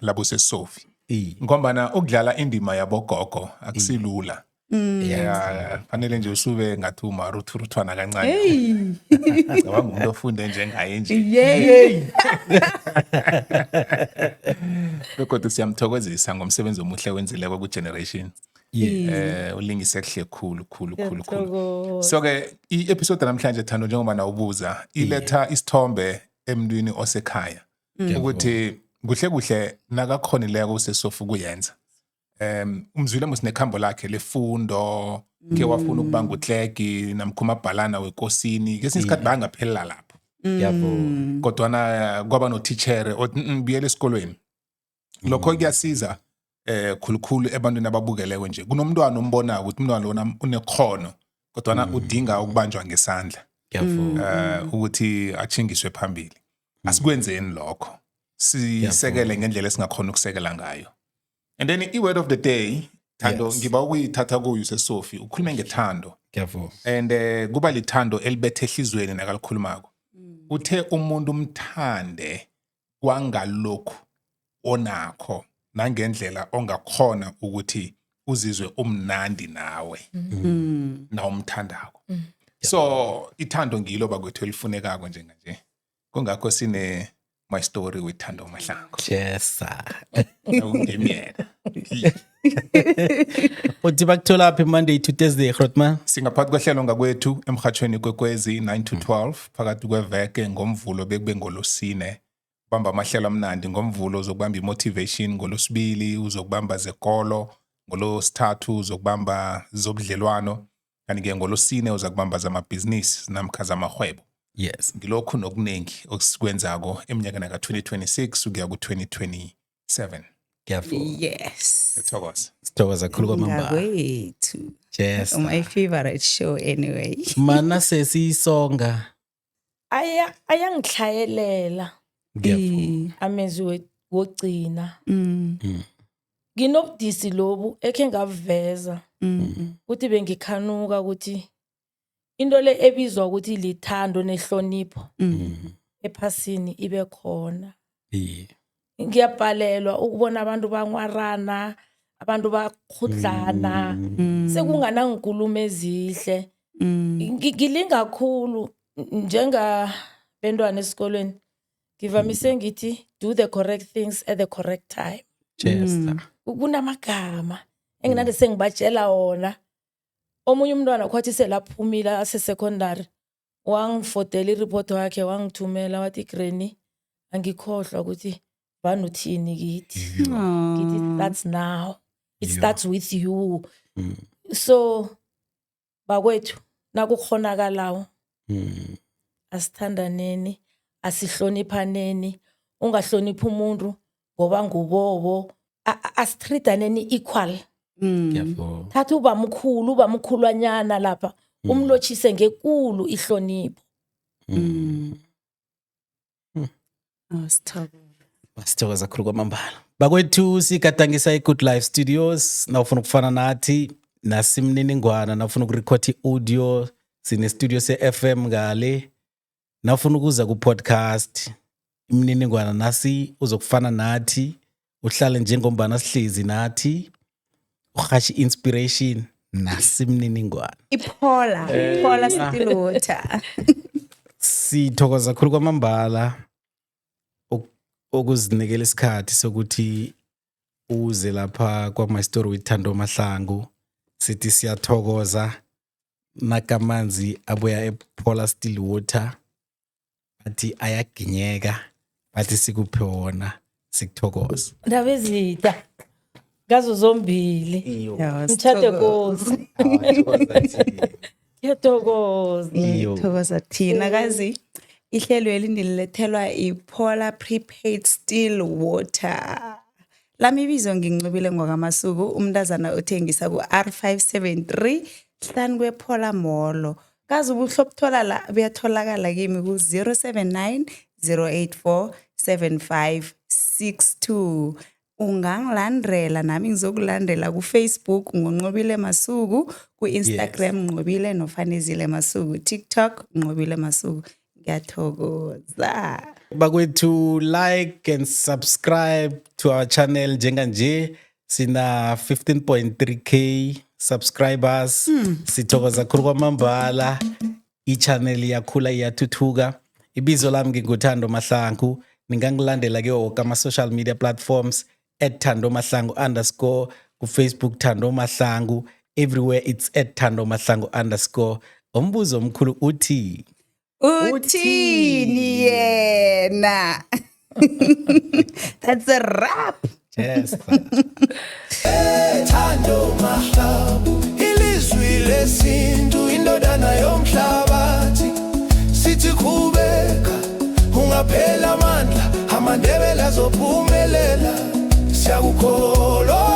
Speaker 9: labo seSophie.
Speaker 2: Eh.
Speaker 9: Ngombana ukudlala indima yabogogo akusilula. Yeah, fanele nje usube ngathi umaruthwana kancane. Ngicabanga umuntu ofunde njengaye nje. Bekodwa siyamthokozisa ngomsebenzi omuhle wenzileko ku-Generation. Ulingise kuhle khulu. So ke i-episode namhlanje Thando njengoba nawubuza iletha isithombe emntwini osekhaya ukuthi kuhle nakakhonileko useSophie kuyenza. Umzwile musinekhambo lakhe lefundo ke wafuna ukubanga utlegi namkhumabhalana wenkosini kesinye isikhathi bangaphelela lapho.
Speaker 2: Ngiyavuma.
Speaker 9: Kodwana kwaba notitchere buyela esikolweni. Lokho kuyasiza khulukhulu ebantwini ababukeleko nje. Kunomntwana ombona ukuthi umntwana lona unekhono kodwana udinga ukubanjwa ngesandla.
Speaker 2: Ngiyavuma.
Speaker 9: Ukuthi achingiswe phambili. Asikwenzeni lokho. Sisekele ngendlela esingakhona ukusekela ngayo. And then i-word of the day Thando ngiba ukuyithatha kuyo seSophie ukhulume ngethando.
Speaker 2: Ngiyavuma.
Speaker 9: And kuba lithando elibethe ehlizweni nakalikhulumako. Uthe umuntu umthande kwangalokhu onakho nangendlela ongakhona ukuthi uzizwe umnandi nawe na umthandako. So ithando ngilo bakwethu elifunekako njenganje. Kungakho sine my story with Thando Mahlangu.
Speaker 2: Yes.
Speaker 9: Ngimyena.
Speaker 2: Uthi bakuthola phi Monday to Thursday Grootman?
Speaker 9: Singaphakathi kohlelo ngakwethu emhathweni kwekwezi 9 to 12 phakathi kweveke ngomvulo bekube ngolosine. Bamba amahlelo amnandi ngomvulo uzokubamba imotivation ngolosibili uzokubamba zekolo ngolosithathu uzokubamba zobudlelwano kanti ke ngolosine uzakubamba zamabhizinisi namkha zamahwebo.
Speaker 2: Yes.
Speaker 9: Ngilokhu nokuningi okusikwenzako eminyakeni ka-2026 ukuya ku-2027.
Speaker 2: Ngiyavuma.
Speaker 3: Yes.
Speaker 9: Sithokoza.
Speaker 2: Sithokoza kakhulu kwamambala.
Speaker 3: Ngawethu.
Speaker 2: Yes.
Speaker 3: My favorite show anyway.
Speaker 2: Mana sesisonga.
Speaker 8: Ayangihlayelela
Speaker 2: Ngiyavuma.
Speaker 8: amezwi wogcina. Nginobudisi lobu ekhe ngaveza ukuthi bengikhanuka ukuthi into le ebizwa ukuthi lithando nehlonipho ephasini ibe khona. Ngiyabhalelwa ukubona abantu bangwarana, abantu bakhudlana, sekunganangikulumo ezihle. Ngilinga kakhulu njengabantwana esikolweni. Ngivamise ngithi do the correct things at the correct time.
Speaker 2: Yes.
Speaker 8: Kunamagama enginade sengibatshela wona. Omunye umntwana kwathi selaphumile ase-secondary wangifotela ireport wakhe wangithumela wathi Granny angikhohlwa ukuthi banuthini kithi. It starts now. It starts with you. So bakwethu nakukhonakalawo asithandaneni asihloniphaneni ungahloniphi umuntu ngoba ngubobo asitreataneni equal.
Speaker 2: Ngiyavuma.
Speaker 8: Thatha uba mkhulwanyana lapha umlochise ngekulu ihlonipho.
Speaker 2: Sithokoza kakhulu kwamambala. Bakwethu sigadangisa iGood Life Studios. Nawufuna ukufana nathi nasimniningwana nawufuna ukurecord i-audio sine studio se-FM ngale. Nawufuna ukuza ku-podcast imniningwana nasi uzokufana nathi uhlale njengombana sihlezi nathi uhashi inspiration nasimniningwana.
Speaker 3: Paula Stillwater.
Speaker 2: Sithokoza kakhulu kwamambala ukuzinikela isikhathi sokuthi uze lapha kwa My Story with Thando Mahlangu. Sithi siyathokoza nakamanzi abuya ePaula Stillwater athi ayaginyeka bathi sikuphe wona sikuthokoza.
Speaker 8: Ndaba ezitha ngazo zombili. Mthathe Nkosi. Ngiyathokoza.
Speaker 3: Thokoza thina kazi ihlelweli nililethelwa iPaula Prepaid Stillwater. Lami ibizo ngincubile ngokamasuku umntazana othengisa ku-R573 hlanu kwePaula Mall. Kazi ubuhloputhola la buyatholakala kimi ku-079 084 7562. ungangilandela nami ngizokulandela ku-Facebook ngoNqobile Masuku, ku-Instagram Nqobile Nofanezile Masuku, TikTok Nqobile Masuku. Ngiyathokoza.
Speaker 2: Bakwethu, like and subscribe to our channel njenganje sina 15.3k subscribers. Sithokoza khulu kwamambala. I-channel yakhula iyathuthuka. Ibizo lami nginguThando Mahlangu. Ningangilandela ke wonke ama-social media platforms @ThandoMahlangu _ ku-Facebook Thando Mahlangu. Everywhere it's @Thando Mahlangu _ Umbuzo omkhulu uthi
Speaker 3: Uthini yena? That's a wrap.
Speaker 2: yes.
Speaker 1: Thando Mahlangu, ilizwi lesintu, indodana yomhlabathi. Sithi qhubeka, ungaphela amandla, amandebele azophumelela. Siyakukholwa